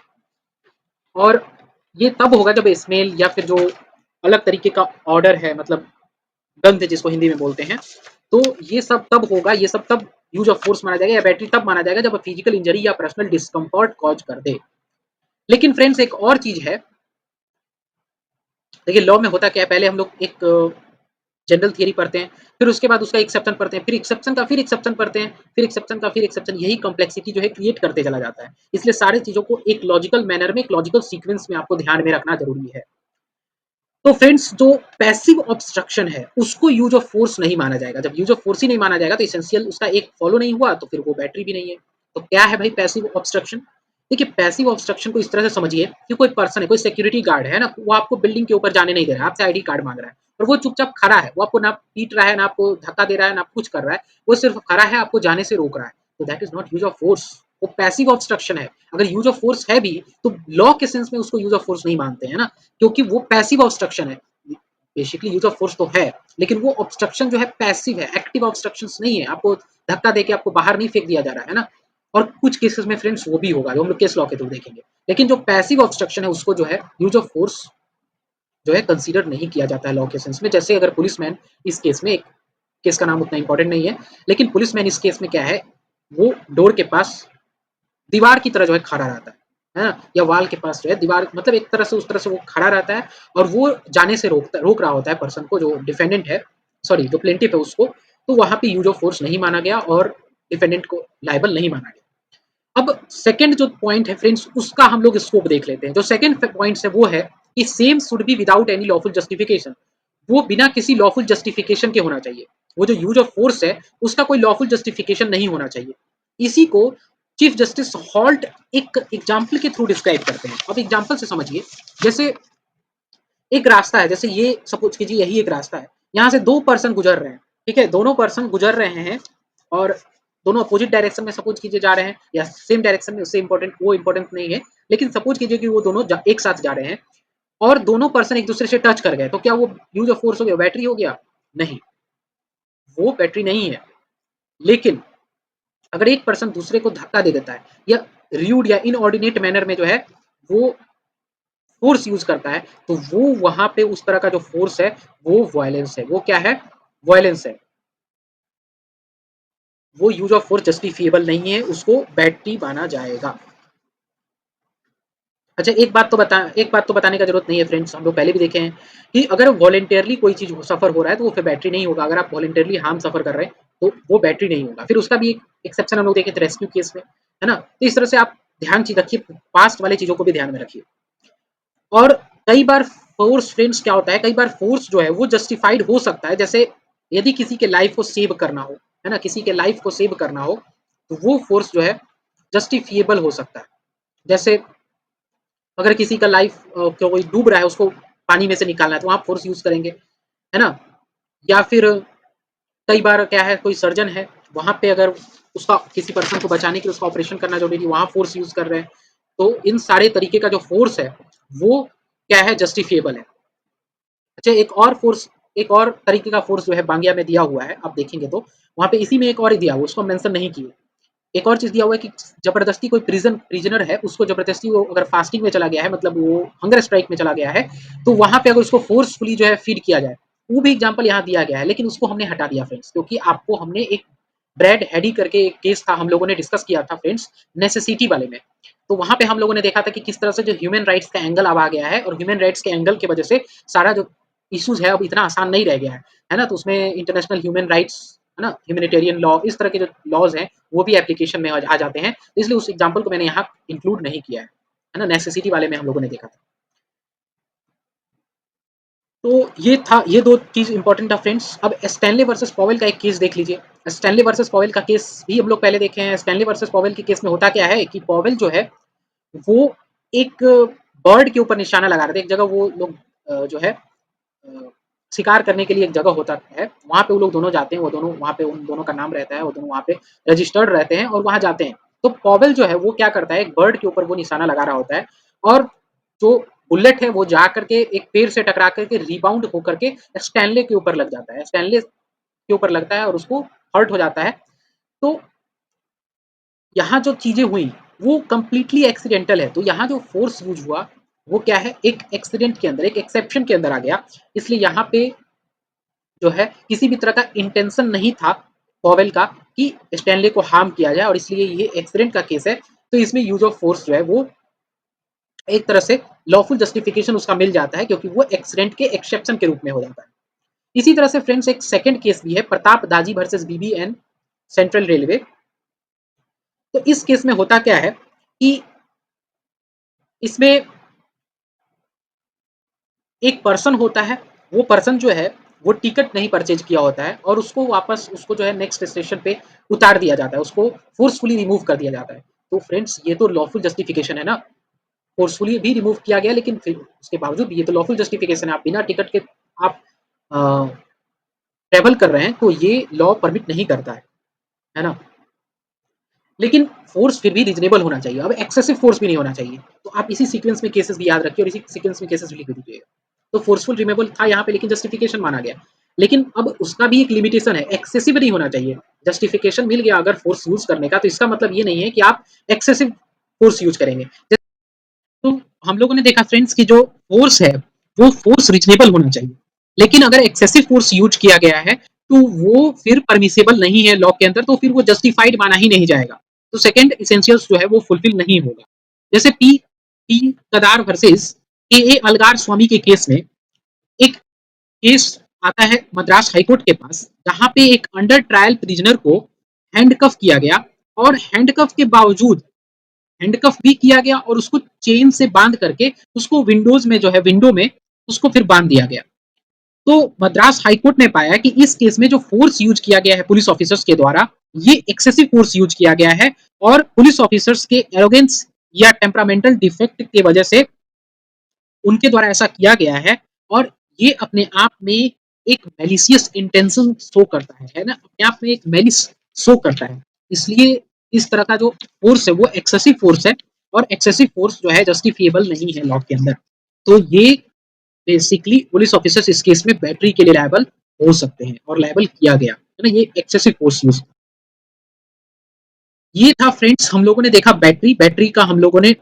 और ये तब होगा जब स्मेल या फिर जो अलग तरीके का ऑर्डर है, मतलब गंध जिसको हिंदी में बोलते हैं, तो ये सब तब होगा, ये सब तब यूज ऑफ फोर्स माना जाएगा या बैटरी तब माना जाएगा जब फिजिकल इंजरी या पर्सनल डिस्कम्फर्ट कॉज कर दे। लेकिन फ्रेंड्स एक और चीज है, देखिए लॉ में होता क्या है, पहले हम लोग एक जनरल थियरी पढ़ते हैं, फिर उसके बाद उसका एक्सेप्शन पढ़ते हैं, फिर एक्सेप्शन का फिर एक्सेप्शन पढ़ते हैं, फिर एक्सेप्शन का फिर एक्सेप्शन, यही कॉम्प्लेक्सिटी जो है क्रिएट करते चला जाता है। इसलिए सारी चीजों को एक लॉजिकल मैनर में, एक लॉजिकल सीक्वेंस में आपको ध्यान में रखना जरूरी है। तो फ्रेंड्स जो पैसिव ऑब्स्ट्रक्शन है उसको यूज ऑफ फोर्स नहीं माना जाएगा। जब यूज ऑफ फोर्स ही नहीं माना जाएगा तो इसेंशियल उसका एक फॉलो नहीं हुआ, तो फिर वो बैटरी भी नहीं है। तो क्या है भाई पैसिव ऑब्स्ट्रक्शन? देखिए पैसिव ऑब्स्ट्रक्शन को इस तरह से समझिए कि कोई पर्सन है, कोई सिक्योरिटी गार्ड है ना, वो आपको बिल्डिंग के ऊपर जाने नहीं दे रहा है, आपसे आईडी कार्ड मांग रहा है और वो चुपचाप खड़ा है, वो आपको ना पीट रहा है, ना आपको धक्का दे रहा है, ना कुछ कर रहा है, वो सिर्फ खड़ा है, आपको जाने से रोक रहा है। तो that is not use of force, वो पैसिव ऑब्स्ट्रक्शन है। अगर यूज ऑफ फोर्स है भी तो लॉ के सेंस में उसको यूज ऑफ फोर्स नहीं मानते हैं ना, क्योंकि वो पैसिव ऑब्स्ट्रक्शन है। बेसिकली यूज ऑफ फोर्स तो है, लेकिन वो ऑब्स्ट्रक्शन जो है पैसिव है, एक्टिव ऑब्स्ट्रक्शन नहीं है, आपको धक्का देके आपको बाहर नहीं फेंक दिया जा रहा है ना। और कुछ केसेस में फ्रेंड्स वो भी होगा जो हम लोग केस लॉ के थ्रू देखेंगे, लेकिन जो पैसिव ऑब्स्ट्रक्शन है उसको जो है यूज ऑफ फोर्स जो है कंसीडर नहीं किया जाता है लॉ के सेंस में। जैसे अगर पुलिसमैन इस केस में, एक केस का नाम उतना इंपॉर्टेंट नहीं है, लेकिन पुलिसमैन इस केस में क्या है, वो डोर के पास दीवार की तरह जो है खड़ा रहता है ना, या वाल के पास जो है दीवार, मतलब एक तरह से उस तरह से वो खड़ा रहता है और वो जाने से रोक रहा होता है पर्सन को, जो डिफेंडेंट है, सॉरी जो प्लेंटिफ है उसको। तो वहां पे यूज ऑफ फोर्स नहीं माना गया और डिफेंडेंट को लाइबल नहीं माना गया। अब सेकंड जो पॉइंट है फ्रेंड्स, उसका हम लोग स्कोप देख लेते हैं। जो सेकंड पॉइंट है वो है कि same should be without any lawful justification, वो बिना किसी लॉफुल जस्टिफिकेशन के होना चाहिए। वो जो यूज ऑफ फोर्स है उसका कोई लॉफुल जस्टिफिकेशन नहीं होना चाहिए। इसी को चीफ जस्टिस हॉल्ट एक एग्जाम्पल के थ्रू डिस्क्राइब करते हैं। अब एग्जाम्पल से समझिए, जैसे एक रास्ता है, जैसे ये सपोज कीजिए यही एक रास्ता है, यहाँ से दो पर्सन गुजर रहे हैं, ठीक है, दोनों पर्सन गुजर रहे हैं और दोनों अपोजिट डायरेक्शन में सपोज कीजिए जा रहे हैं, या सेम डायरेक्शन में, उससे इंपॉर्टेंट वो इंपॉर्टेंट नहीं है, लेकिन सपोज कीजिए कि वो दोनों एक साथ जा रहे हैं और दोनों पर्सन एक दूसरे से टच कर गए, तो क्या वो यूज ऑफ फोर्स हो गया, बैटरी हो गया? नहीं, वो बैटरी नहीं है। लेकिन अगर एक पर्सन दूसरे को धक्का दे देता है या र्यूड या इनऑर्डिनेट मैनर में जो है वो फोर्स यूज करता है, तो वो वहां पे उस तरह का जो फोर्स है वो वायलेंस है। वो क्या है? वायलेंस है। वो यूज ऑफ फोर्स जस्टिफिएबल नहीं है, उसको बैटरी माना जाएगा। अच्छा एक बात तो बताने का जरूरत नहीं है फ्रेंड्स, हम लोग पहले भी देखे हैं कि अगर वॉलेंटियरली कोई चीज सफर हो रहा है तो वो फिर बैटरी नहीं होगा। अगर आप वॉलेंटियरली हार्म सफर कर रहे हैं तो वो बैटरी नहीं होगा। फिर उसका भी एक एक्सेप्शन हम लोग देखे थे रेस्क्यू केस में, है ना। तो इस तरह से आप ध्यान चीज रखिए, पास्ट वाले चीजों को भी ध्यान में रखिए। और कई बार फोर्स फ्रेंड्स क्या होता है, कई बार फोर्स जो है वो जस्टिफाइड हो सकता है। जैसे यदि किसी के लाइफ को सेव करना हो, है ना, किसी के लाइफ को सेव करना हो, तो वो फोर्स जो है जस्टिफिएबल हो सकता है। जैसे अगर किसी का लाइफ कोई डूब रहा है, उसको पानी में से निकालना है, तो वहाँ फोर्स यूज करेंगे, है ना। या फिर कई बार क्या है, कोई सर्जन है, वहाँ पे अगर उसका किसी पर्सन को बचाने के लिए उसका ऑपरेशन करना जरूरी है, वहाँ फोर्स यूज कर रहे हैं। तो इन सारे तरीके का जो फोर्स है वो क्या है, जस्टिफिएबल है। अच्छा एक और तरीके का फोर्स जो है बांगिया में दिया हुआ है, आप देखेंगे तो वहाँ पे इसी में एक और दिया हुआ, उसको मेंशन नहीं किए। एक और चीज दिया हुआ है कि जबरदस्ती कोई प्रिजनर है, उसको जबरदस्ती वो अगर फास्टिंग में चला गया है, मतलब वो हंगर स्ट्राइक में चला गया है, तो वहां पे अगर उसको फोर्सफुली जो है फीड किया जाए, वो भी एग्जांपल यहाँ दिया गया है। लेकिन उसको हमने हटा दिया फ्रेंड्स, क्योंकि आपको हमने एक ब्रैड हेडी करके एक केस था, हम लोगों ने डिस्कस किया था फ्रेंड्स, नेसेसिटी वाले में। तो वहां पे हम लोगों ने देखा था कि किस तरह से जो ह्यूमन राइट्स का एंगल अब आ गया है, और ह्यूमन राइट्स के एंगल की वजह से सारा जो इश्यूज है अब इतना आसान नहीं रह गया है ना। तो उसमें इंटरनेशनल ह्यूमन राइट्स, है ना, ह्यूमैनिटेरियन लॉ, इस तरह के जो लॉज हैं वो भी एप्लीकेशन में आ जाते हैं। इसलिए उस एग्जाम्पल को मैंने यहाँ इंक्लूड नहीं किया है ना। नेसेसिटी वाले में हम लोगों ने देखा था। तो ये था, ये दो चीज इंपॉर्टेंट था फ्रेंड्स। अब स्टैनली वर्सेस पॉवेल का एक केस देख लीजिए। स्टैनली वर्सेस पॉवेल का केस भी हम लोग पहले देखे हैं। स्टैनली वर्सेस पॉवेल के केस में होता क्या है कि पॉवेल जो है वो एक बर्ड के ऊपर निशाना लगा रहे थे। एक जगह वो लोग जो है शिकार करने के लिए एक जगह होता है, वहाँ पे वो लोग दोनों जाते हैं, वो दोनों वहाँ पे, उन दोनों का नाम रहता है, वो दोनों वहाँ पे रजिस्टर्ड रहते हैं और वहाँ जाते हैं। तो पॉवेल जो है वो क्या करता है, एक बर्ड के ऊपर वो निशाना लगा रहा होता है और जो बुलेट है वो जा करके एक पेड़ से टकरा करके रिबाउंड होकर के स्टैनले के ऊपर लग जाता है, स्टैनले के ऊपर लगता है और उसको हर्ट हो जाता है। तो यहाँ जो चीजें हुई वो कंप्लीटली एक्सीडेंटल है। तो यहाँ जो फोर्स यूज हुआ वो क्या है, एक एक्सीडेंट के अंदर, एक एक्सेप्शन के अंदर आ गया। इसलिए यहाँ पे जो है किसी भी तरह का इंटेंशन नहीं था पॉवेल का कि स्टैनले को हार्म किया जाए, और इसलिए ये एक्सीडेंट का केस है। तो इसमें यूज ऑफ फोर्स जो है वो एक तरह से लॉफुल जस्टिफिकेशन उसका मिल जाता है, क्योंकि वो एक्सीडेंट के एक्सेप्शन के रूप में हो जाता है। इसी तरह से फ्रेंड्स एक सेकंड केस भी है, प्रताप दाजी वर्सेस बीबीएन सेंट्रल रेलवे। तो इस केस में होता क्या है कि इसमें एक पर्सन होता है, वो पर्सन जो है वो टिकट नहीं परचेज किया होता है और उसको वापस उसको जो है नेक्स्ट स्टेशन पे उतार दिया जाता है, उसको फोर्सफुली रिमूव कर दिया जाता है। तो फ्रेंड्स ये तो लॉफुल जस्टिफिकेशन है ना, फोर्सफुली भी रिमूव किया गया, लेकिन फिर उसके बावजूद भी ये तो लॉफुल जस्टिफिकेशन है, आप बिना टिकट के आप ट्रेवल कर रहे हैं, तो ये लॉ परमिट नहीं करता है ना। लेकिन फोर्स फिर भी रीजनेबल होना चाहिए, अब एक्सेसिव फोर्स भी नहीं होना चाहिए। तो आप इसी सीक्वेंस में केसेस भी याद रखिए और इसी सीक्वेंस में केसेस भी लिख दीजिएगा। तो फोर्सफुल रिमेबल था यहाँ पे, लेकिन जस्टिफिकेशन माना गया। लेकिन अब उसका भी एक लिमिटेशन है, एक्सेसिव नहीं होना चाहिए। जस्टिफिकेशन मिल गया अगर फोर्स यूज करने का, तो इसका मतलब ये नहीं है कि आप एक्सेसिव फोर्स यूज करेंगे। तो हम लोगों ने देखा फ्रेंड्स कि जो फोर्स है वो फोर्स रीजनेबल होना चाहिए, लेकिन अगर एक्सेसिव फोर्स यूज किया गया है तो वो फिर परमिसेबल नहीं है लॉ के अंदर, तो फिर वो जस्टिफाइड माना ही नहीं जाएगा। तो सेकंड इसेंशियल्स जो है वो फुलफिल नहीं होगा। जैसे पी पी कदार वर्सेस ए अलगार स्वामी के केस में एक केस आता है मद्रास हाईकोर्ट के पास, जहां पे एक अंडर ट्रायल प्रिजनर को हैंडकफ किया गया, और हैंडकफ के बावजूद हैंडकफ भी किया गया और उसको चेन से बांध करके उसको विंडोज में जो है विंडो में उसको फिर बांध दिया गया। तो मद्रास हाईकोर्ट ने पाया कि इस केस में जो फोर्स यूज किया गया है पुलिस ऑफिसर्स के द्वारा, ये एक्सेसिव फोर्स यूज किया गया है, और पुलिस ऑफिसर्स के एरोगेंस या टेम्परामेंटल डिफेक्ट की वजह से उनके द्वारा ऐसा किया गया है, और ये अपने आप में एक मेलिशियस इंटेंशन शो करता है ना, अपने आप में एक मेलिस शो करता है। इसलिए इस तरह का जो फोर्स है वो एक्सेसिव फोर्स है, और एक्सेसिव फोर्स जो है जस्टिफिएबल नहीं है लॉ के अंदर। तो ये बेसिकली पुलिस ऑफिसर्स इस केस में बैटरी के लिए लायबल हो सकते हैं, और लायबल किया गया है ना, ये एक्सेसिव फोर्स यूज। ये था फ्रेंड्स, हम लोगों ने देखा बैटरी, बैटरी का हम लोगों ने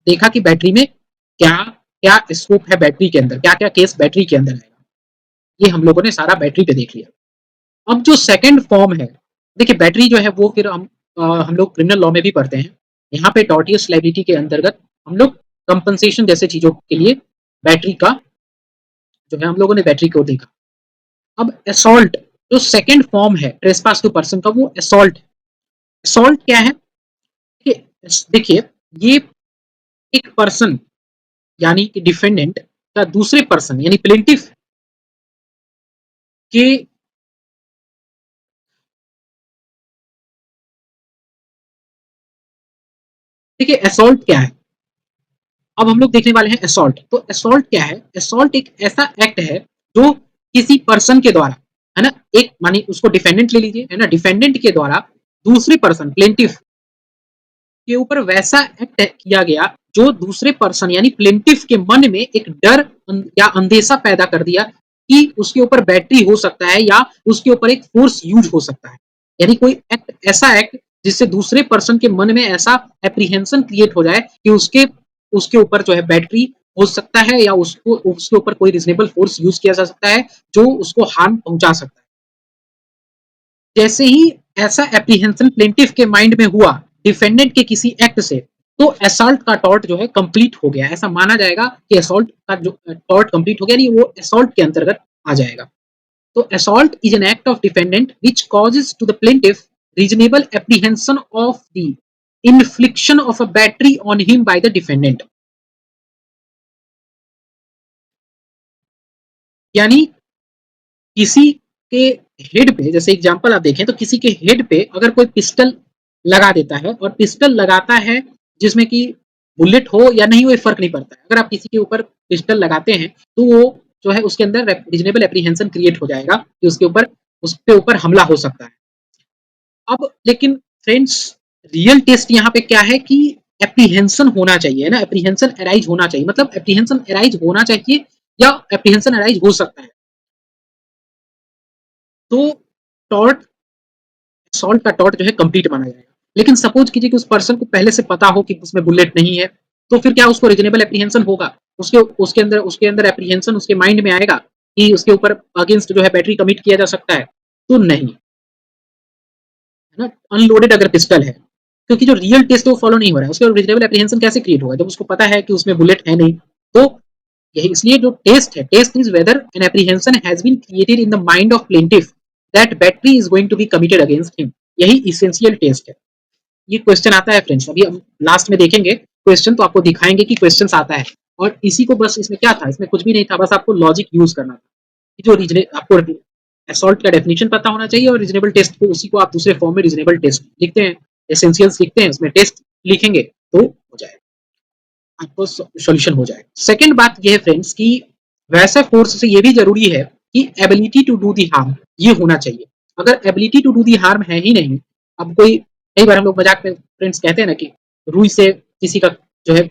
देखा कि बैटरी में क्या क्या स्कोप है, बैटरी के अंदर क्या क्या केस बैटरी के अंदर आएगा, ये हम लोगों ने सारा बैटरी पे देख लिया। अब जो सेकंड फॉर्म है, देखिए बैटरी जो है वो फिर हम लोग क्रिमिनल लॉ में भी पढ़ते हैं। यहाँ पे टॉर्टियस लाइबिलिटी के अंतर्गत हम लोग कंपनसेशन जैसे चीजों के लिए बैटरी का जो है हम लोगों ने बैटरी को देखा। अब असॉल्ट जो सेकंड फॉर्म है ट्रेसपास टू पर्सन का, वो असॉल्ट। असॉल्ट क्या है? देखिए ये एक पर्सन यानी कि डिफेंडेंट का दूसरे पर्सन यानी प्लेंटिफ के, देखिए असॉल्ट क्या है, अब हम लोग देखने वाले हैं असॉल्ट। तो असॉल्ट क्या है? असॉल्ट एक ऐसा एक्ट है जो किसी पर्सन के द्वारा, है ना, एक मानी उसको डिफेंडेंट ले लीजिए, है ना, डिफेंडेंट के द्वारा दूसरे पर्सन प्लेंटिफ के ऊपर वैसा एक्ट किया गया जो दूसरे पर्सन यानी प्लेंटिफ के मन में एक डर या अंदेशा पैदा कर दिया कि उसके ऊपर बैटरी हो सकता है या उसके ऊपर एक फोर्स यूज हो सकता है। यानी कोई एक्ट, ऐसा एक्ट जिससे दूसरे पर्सन के मन में ऐसा एप्रीहेंशन क्रिएट हो जाए कि उसके उसके ऊपर जो है बैटरी हो सकता है, या उसको उसके ऊपर कोई रीजनेबल फोर्स यूज किया जा सकता है जो उसको हार्म पहुंचा सकता है। जैसे ही ऐसा एप्रीहेंशन प्लेंटिफ के माइंड में हुआ डिफेंडेंट के किसी एक्ट से, तो असॉल्ट का टॉर्ट जो है कंप्लीट हो गया, ऐसा माना जाएगा कि असॉल्ट का जो टॉर्ट कंप्लीट हो गया, नहीं वो असॉल्ट के अंतर्गत आ जाएगा। तो assault is an act of defendant which causes to the plaintiff reasonable apprehension of the infliction of a battery on him by the defendant। यानी किसी के हेड पे, जैसे एग्जांपल आप देखें तो किसी के हेड पे अगर कोई पिस्टल लगा देता है, और पिस्टल लगाता है जिसमें कि बुलेट हो या नहीं वो फर्क नहीं पड़ता है, अगर आप किसी के ऊपर पिस्टल लगाते हैं तो वो जो है उसके अंदर रीजनेबल एप्रीहेंशन क्रिएट हो जाएगा कि उसके ऊपर हमला हो सकता है। अब लेकिन फ्रेंड्स रियल टेस्ट यहाँ पे क्या है कि एप्रीहेंशन होना चाहिए ना, एप्रीहेंशन अराइज होना चाहिए, मतलब एप्रीहेंशन अराइज होना चाहिए या एप्रीहेंशन अराइज हो सकता है। तो टॉर्ट, सॉल्ट का टॉर्ट जो है कंप्लीट माना जाएगा। लेकिन सपोज कीजिए कि उस पर्सन को पहले से पता हो कि उसमें बुलेट नहीं है, तो फिर क्या उसको रीजनेबल एप्रीहेंशन होगा? उसके उसके अंदर एप्रीहेंशन उसके माइंड में आएगा कि उसके ऊपर अगेंस्ट जो है बैटरी कमिट किया जा सकता है? तो नहीं, है ना। अनलोडेड अगर पिस्टल है, क्योंकि जो रियल टेस्ट है वो फॉलो नहीं हो रहा है, उसके बाद रीजनेबल एप्रीहेंशन कैसे क्रिएट होगा जब उसको पता है कि उसमें बुलेट है नहीं। तो यही इसलिए जो टेस्ट है, test is whether an apprehension has been created in the mind of plaintiff that battery is going to be committed against him. यही इसेंशियल टेस्ट है। ये क्वेश्चन आता है फ्रेंड्स, अभी हम लास्ट में देखेंगे क्वेश्चन, तो आपको दिखाएंगे कि क्वेश्चन आता है। और इसी को बस, इसमें क्या था, इसमें कुछ भी नहीं था, बस आपको लॉजिक यूज करना था। जो आपको असॉल्ट का डेफिनेशन पता होना चाहिए, और रीजनेबल टेस्ट को उसी को आप दूसरे फॉर्म में रीजनेबल टेस्ट लिखते हैं, एसेंशियल्स लिखते हैं, उसमें टेस्ट लिखेंगे तो हो जाएगा, आपको सॉल्यूशन हो जाएगा। सेकंड बात ये है फ्रेंड्स कि वैसे फोर्स से ये भी जरूरी है कि ability to do the harm ये होना चाहिए। अगर ability to do the harm है ही नहीं, अब कोई, कई बार हम लोग मजाक में फ्रेंड्स कहते हैं ना कि रुई से किसी का जो है,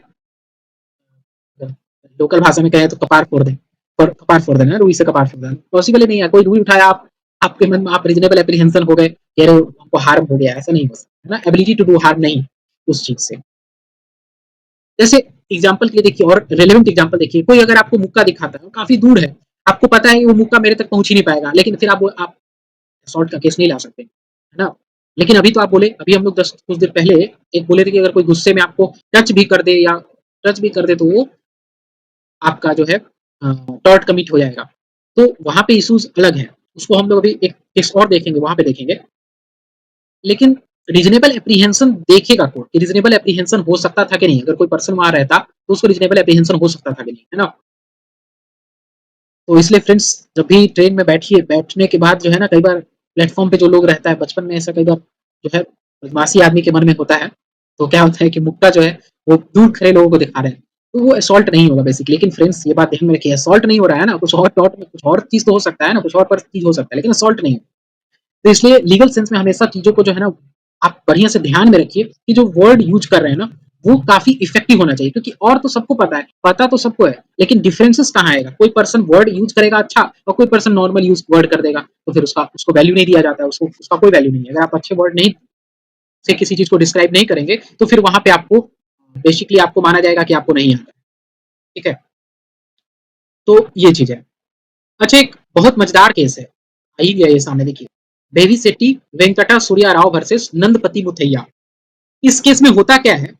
लोकल भाषा में कहें तो कपार फोड़ दें, और कपार फोड़ देना, रुई से कपार फोड़ देना पॉसिबल ही नहीं है। कोई रुई उठाया, आप आपके मन में आप रीजनेबल एप्रीहेंशन हो गए, कह रहे हमको हार्म हो गया, ऐसा नहीं हो सकता है ना, एबिलिटी टू डू हार्म नहीं उस चीज से। जैसे एग्जाम्पल के लिए देखिए, और रेलेवेंट एग्जाम्पल देखिए, कोई अगर आपको मुक्का दिखाता है, काफी दूर है, आपको पता है वो मुक्का मेरे तक पहुंच ही नहीं पाएगा, लेकिन फिर आप असॉल्ट का केस नहीं ला सकते, है ना। लेकिन अभी तो आप बोले, अभी हम लोग 10 कुछ देर पहले एक बोले थे कि अगर कोई गुस्से में आपको टच भी कर दे, या टच भी कर दे, तो वो आपका जो है टॉर्ट कमिट हो जाएगा। तो वहां पे इश्यूज अलग है, उसको हम लोग अभी एक केस और देखेंगे, वहां पे देखेंगे। लेकिन रीजनेबल एप्रीहेंशन देखेगा कोर्ट कि रीजनेबल एप्रीहेंशन हो सकता था कि नहीं, अगर कोई पर्सन वहां रहता तो उसको रीजनेबल एप्रीहेंशन हो सकता था कि नहीं, है ना। तो इसलिए फ्रेंड्स, जब भी ट्रेन में बैठिए, बैठने के बाद जो है ना, कई बार प्लेटफॉर्म पे जो लोग रहता है, बचपन में ऐसा कई बार जो है बदमाशी आदमी के मन में होता है, तो क्या होता है कि मुक्का जो है वो दूर खड़े लोगों को दिखा रहे हैं, तो वो असॉल्ट नहीं होगा बेसिकली। लेकिन फ्रेंड्स ये बात ध्यान में रखिए, असॉल्ट नहीं हो रहा है ना, कुछ और टॉट में कुछ और चीज तो हो सकता है ना, कुछ और पर चीज हो सकता है, लेकिन असॉल्ट नहीं है। तो इसलिए लीगल सेंस में हमेशा चीजों को जो है ना, आप बढ़िया से ध्यान में रखिए कि जो वर्ड यूज कर रहे हैं ना, वो काफी इफेक्टिव होना चाहिए, क्योंकि और तो सबको पता है, पता तो सबको है, लेकिन डिफरेंसेस कहाँ आएगा, कोई पर्सन वर्ड यूज करेगा अच्छा, और कोई पर्सन नॉर्मल यूज वर्ड कर देगा, तो फिर उसको वैल्यू नहीं दिया जाता है, उसको उसका कोई वैल्यू नहीं है। अगर आप अच्छे वर्ड नहीं से किसी चीज को डिस्क्राइब नहीं करेंगे, तो फिर वहां पे आपको बेसिकली आपको माना जाएगा कि आपको नहीं आता। ठीक है, तो ये चीज है। अच्छा, एक बहुत मजेदार केस है, आई गया ये सामने, देखिए, बेबी सेट्टी वेंकटा सूर्या राव वर्सेस नंदपति मुथैया। इस केस में होता क्या है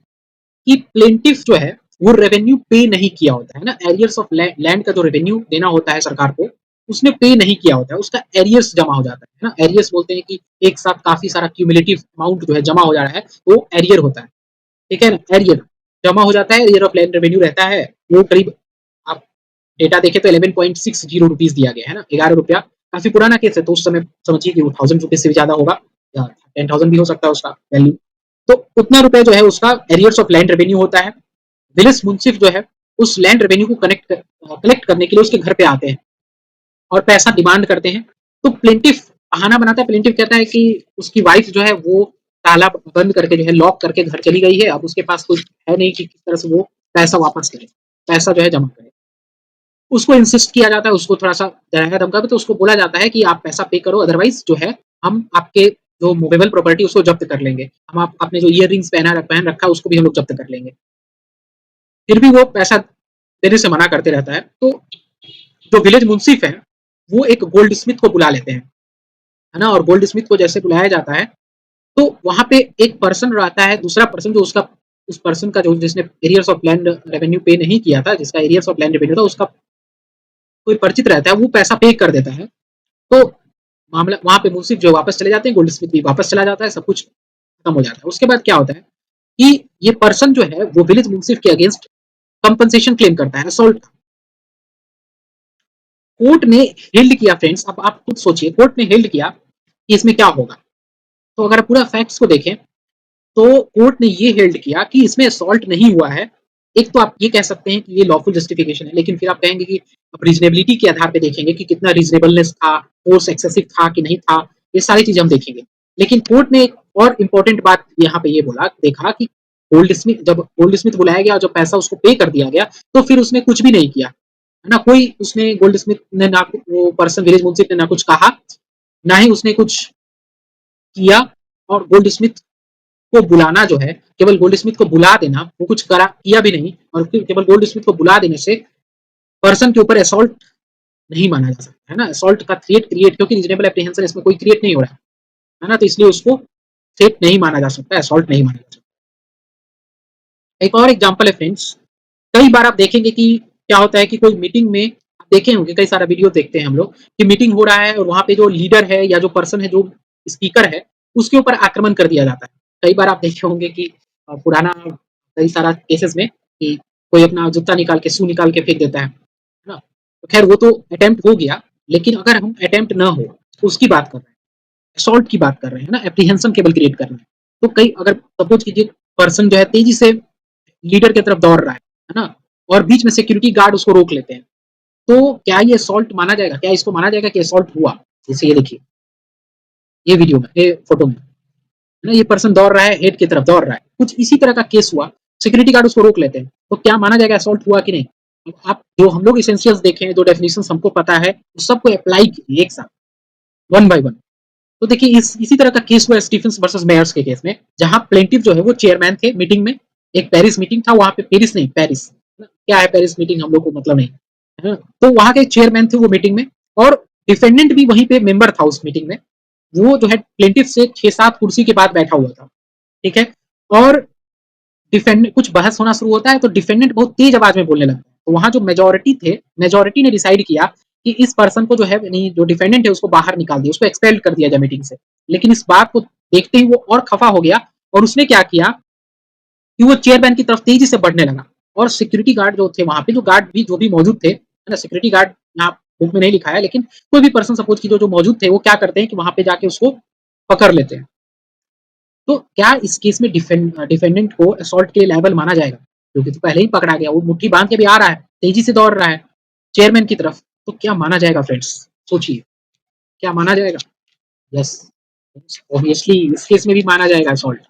कि प्लेंटिफ जो है वो रेवेन्यू पे नहीं किया होता है ना, एरियर्स ऑफ लैंड का जो रेवेन्यू देना होता है सरकार को, उसने पे नहीं किया होता है, उसका एरियर्स जमा हो जाता है ना। एरियर्स बोलते हैं कि एक साथ काफी सारा क्यूमुलेटिव अमाउंट जो है जमा हो जा रहा है, वो एरियर होता है। ठीक है ना, एरियर जमा हो जाता है, एरियर ऑफ लैंड रेवेन्यू रहता है, वो करीब, आप डेटा देखे तो 11.60 रुपीज दिया गया है ना, 11 रुपया। काफी पुराना केस है, तो उस समय समझिए कि वो 1000 रुपीज से भी ज्यादा होगा, या 10,000 भी हो सकता है उसका वैल्यू। तो उतना रुपया जो है उसका एरियर्स ऑफ लैंड रेवेन्यू होता है। विलिस मुंसिफ जो है उस लैंड रेवेन्यू को कलेक्ट करने के लिए उसके घर पे आते हैं और पैसा डिमांड करते हैं। तो प्लेंटिफ बहाना बनाता है, प्लेंटिफ कहता है कि उसकी वाइफ जो है वो ताला बंद करके जो है लॉक करके घर चली गई है, अब उसके पास कुछ है नहीं कि किस तरह से वो पैसा वापस करे, पैसा जो है जमा करे। उसको इंसिस्ट किया जाता है, उसको थोड़ा सा डराया धमका के, तो उसको बोला जाता है कि आप पैसा पे करो, अदरवाइज जो है हम आपके जो मूवेबल प्रॉपर्टी उसको जब्त कर लेंगे, हम आपने जो ईयर रिंग्स पहन रखा उसको भी हम लोग जब्त कर लेंगे। फिर भी वो पैसा देने से मना करते रहता है। तो जो विलेज मुंसिफ है वो एक गोल्ड स्मिथ को बुला लेते हैं, है ना, और गोल्ड स्मिथ को जैसे बुलाया जाता है, तो वहां पे एक पर्सन रहता है, दूसरा पर्सन जो उसका, उस पर्सन का जो जिसने एरियर्स ऑफ लैंड रेवेन्यू पे नहीं किया था, जिसका एरियर्स ऑफ लैंड रेवेन्यू था, उसका कोई परिचित रहता है, वो पैसा पे कर देता है। तो मामला वहां पे मुंसिफ जो वापस चले जाते हैं, गोल्ड स्मिथ भी वापस चला जाता है, सब कुछ खत्म हो जाता है। उसके बाद क्या होता है कि ये पर्सन जो है वो विलेज मुंसिफ के अगेंस्ट कंपनसेशन क्लेम करता है, असॉल्ट। कोर्ट ने हेल्ड किया फ्रेंड्स, अब आप खुद सोचिए, कोर्ट ने हेल्ड किया कि इसमें क्या होगा। तो अगर पूरा फैक्ट्स को देखें, तो कोर्ट ने ये हेल्ड किया कि इसमें असॉल्ट नहीं हुआ है। एक तो आप ये कह सकते हैं कि ये लॉफुल जस्टिफिकेशन है, लेकिन फिर आप कहेंगे कि आप रीजनेबिलिटी के आधार पे देखेंगे कि कितना रीजनेबलनेस था, फोर्स एक्सेसिव था कि नहीं था, ये सारी चीजें हम देखेंगे। लेकिन कोर्ट ने एक और इम्पोर्टेंट बात यहाँ पे ये बोला, देखा कि गोल्ड स्मिथ, जब गोल्ड स्मिथ बुलाया गया, जब पैसा उसको पे कर दिया गया, तो फिर उसने कुछ भी नहीं किया, है ना। कोई उसने गोल्ड स्मिथ ने ना, वो पर्सन विलेज मुंसिफ ने ना कुछ कहा, ना ही उसने कुछ किया। और गोल्ड स्मिथ को बुलाना जो है, केवल गोल्ड स्मिथ को बुला देना, वो कुछ करा किया भी नहीं, और केवल गोल्ड स्मिथ को बुला देने से पर्सन के ऊपर असॉल्ट नहीं माना जा सकता, है ना। असॉल्ट का थ्रेट क्रिएट, क्योंकि रीजनेबल एप्रीहेंशन इसमें कोई क्रिएट नहीं हो रहा है ना, तो इसलिए उसको सेफ नहीं माना जा सकता, असॉल्ट नहीं माना जा सकता। एक और एग्जांपल है फ्रेंड्स, कई बार आप देखेंगे कि क्या होता है कि कोई मीटिंग में देखे होंगे, कई सारा वीडियो देखते हैं हम लोग कि मीटिंग हो रहा है और वहां पे जो लीडर है या जो पर्सन है, जो स्पीकर है, उसके ऊपर आक्रमण कर दिया जाता है। कई बार आप देखे होंगे कि पुराना कई सारा केसेस में कि कोई अपना जूता निकाल के, शू निकाल के फेंक देता है ना। तो खैर वो तो अटेम्प्ट हो गया, लेकिन अगर हम अटेम्प्ट ना हो तो उसकी बात कर रहे हैं, असॉल्ट की बात कर रहे हैं ना, एप्रीहेंशन केवल क्रिएट कर रहे हैं। तो कई अगर सपोज कीजिए पर्सन जो है तेजी से लीडर की तरफ दौड़ रहा है ना, और बीच में सिक्योरिटी गार्ड उसको रोक लेते हैं, तो क्या ये असॉल्ट माना जाएगा? क्या इसको माना जाएगा कि असॉल्ट हुआ? जैसे ये देखिए, ये वीडियो में, ये फोटो में ना, ये पर्सन दौड़ रहा है, हेड की तरफ दौड़ रहा है, कुछ इसी तरह का केस हुआ, सिक्योरिटी गार्ड उसको रोक लेते हैं, तो क्या माना जाएगा असॉल्ट हुआ कि नहीं? आप जो हम लोग इसेंशियल्स देखें, जो डेफिनेशन हमको पता है, उस सबको अप्लाई कीजिए एक साथ, वन बाय वन। तो देखिए इसी तरह का केस हुआ स्टीफेंस वर्सेस मेयर्स के केस में, जहां प्लेंटिफ जो है वो चेयरमैन थे मीटिंग में। एक पेरिस मीटिंग था, वहां पे पेरिस नहीं, पेरिस क्या है, पेरिस मीटिंग हम लोग को मतलब नहीं है ना। तो वहां के चेयरमैन थे वो मीटिंग में, और डिफेंडेंट भी वहीं पे मेंबर था उस मीटिंग में। वो जो है प्लेंटिफ से 6-7 कुर्सी के बाद बैठा हुआ था, ठीक है। और डिफेंड कुछ बहस होना शुरू होता है, तो डिफेंडेंट बहुत तेज आवाज में बोलने लगता है। तो वहां जो मेजोरिटी थे, मेजोरिटी ने डिसाइड किया कि इस पर्सन को जो है नहीं, जो डिफेंडेंट है उसको बाहर निकाल दिया, उसको एक्सपेल्ड कर दिया जाए मीटिंग से। लेकिन इस बात को देखते ही वो और खफा हो गया, और उसने क्या किया कि वो चेयरमैन की तरफ तेजी से बढ़ने लगा। और सिक्योरिटी गार्ड जो थे वहां पे, जो गार्ड भी जो भी मौजूद थे, है ना, सिक्योरिटी गार्ड यहाँ बुक में नहीं लिखा है, लेकिन कोई भी पर्सन सपोज की जो मौजूद थे, वो क्या करते हैं कि वहां पे जाके उसको पकड़ लेते हैं। तो क्या इस केस में डिफेंडेंट को असॉल्ट के लेवल माना जाएगा? क्योंकि तो पहले ही पकड़ा गया, वो मुट्ठी बांध के भी आ रहा है, तेजी से दौड़ रहा है चेयरमैन की तरफ, तो क्या माना जाएगा फ्रेंड्स? सोचिए, क्या माना जाएगा? यस, ऑब्वियसली इस केस में भी माना जाएगा असॉल्ट,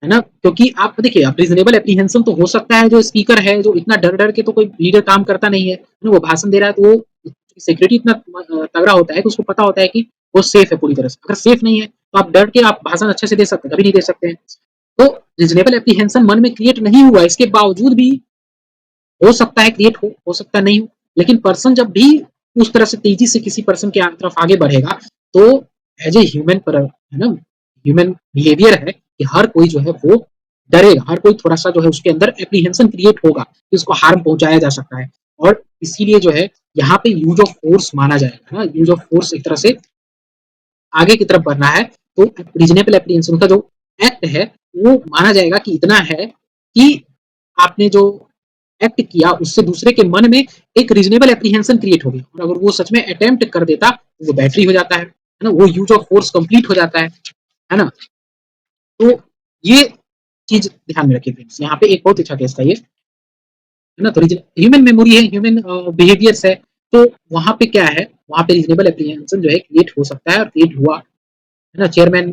है ना। क्योंकि आप देखिए, आप रीजनेबल एप्रीहेंशन तो हो सकता है, जो स्पीकर है जो इतना डर डर के तो कोई लीडर काम करता नहीं है, वो भाषण दे रहा है, तो वो सिक्योरिटी इतना तगड़ा होता है कि उसको पता होता है कि वो सेफ है पूरी तरह से। अगर सेफ नहीं है तो आप डर के आप भाषण अच्छे से दे सकते हैं? कभी नहीं दे सकते हैं। तो रीजनेबल एप्रीहेंशन मन में क्रिएट नहीं हुआ, इसके बावजूद भी हो सकता है क्रिएट हो सकता नहीं हो, लेकिन पर्सन जब भी उस तरह से तेजी से किसी पर्सन के तरफ आगे बढ़ेगा, तो एज ए ह्यूमन पर, है ना, ह्यूमन बिहेवियर है कि हर कोई जो है वो डरेगा, हर कोई थोड़ा सा जो है उसके अंदर एप्रीहेंशन क्रिएट होगा कि उसको हार्म पहुंचाया जा सकता है। और इसीलिए जो है यहाँ पे यूज ऑफ फोर्स माना जाएगा, ना, यूज ऑफ फोर्स एक तरह से आगे की तरफ बढ़ना है, तो रीजनेबल एप्रीहेंशन का जो एक्ट है वो माना जाएगा कि इतना है कि आपने जो एक्ट किया उससे दूसरे के मन में एक रीजनेबल एप्रीहेंशन क्रिएट हो गया, और अगर वो सच में अटेम्प्ट कर देता तो वो बैटरी हो जाता है ना, वो यूज ऑफ फोर्स कंप्लीट हो जाता है ना। तो ये चीज ध्यान में रखिए फ्रेंड्स, यहाँ पे एक बहुत अच्छा केस था ये, है ना। तो ह्यूमन मेमोरी है, ह्यूमन बिहेवियर्स है, तो वहां पे क्या है, वहां पे रीजनेबल एप्रीहेंशन जो है क्रिएट हो सकता है, और क्रिएट हुआ, है ना। चेयरमैन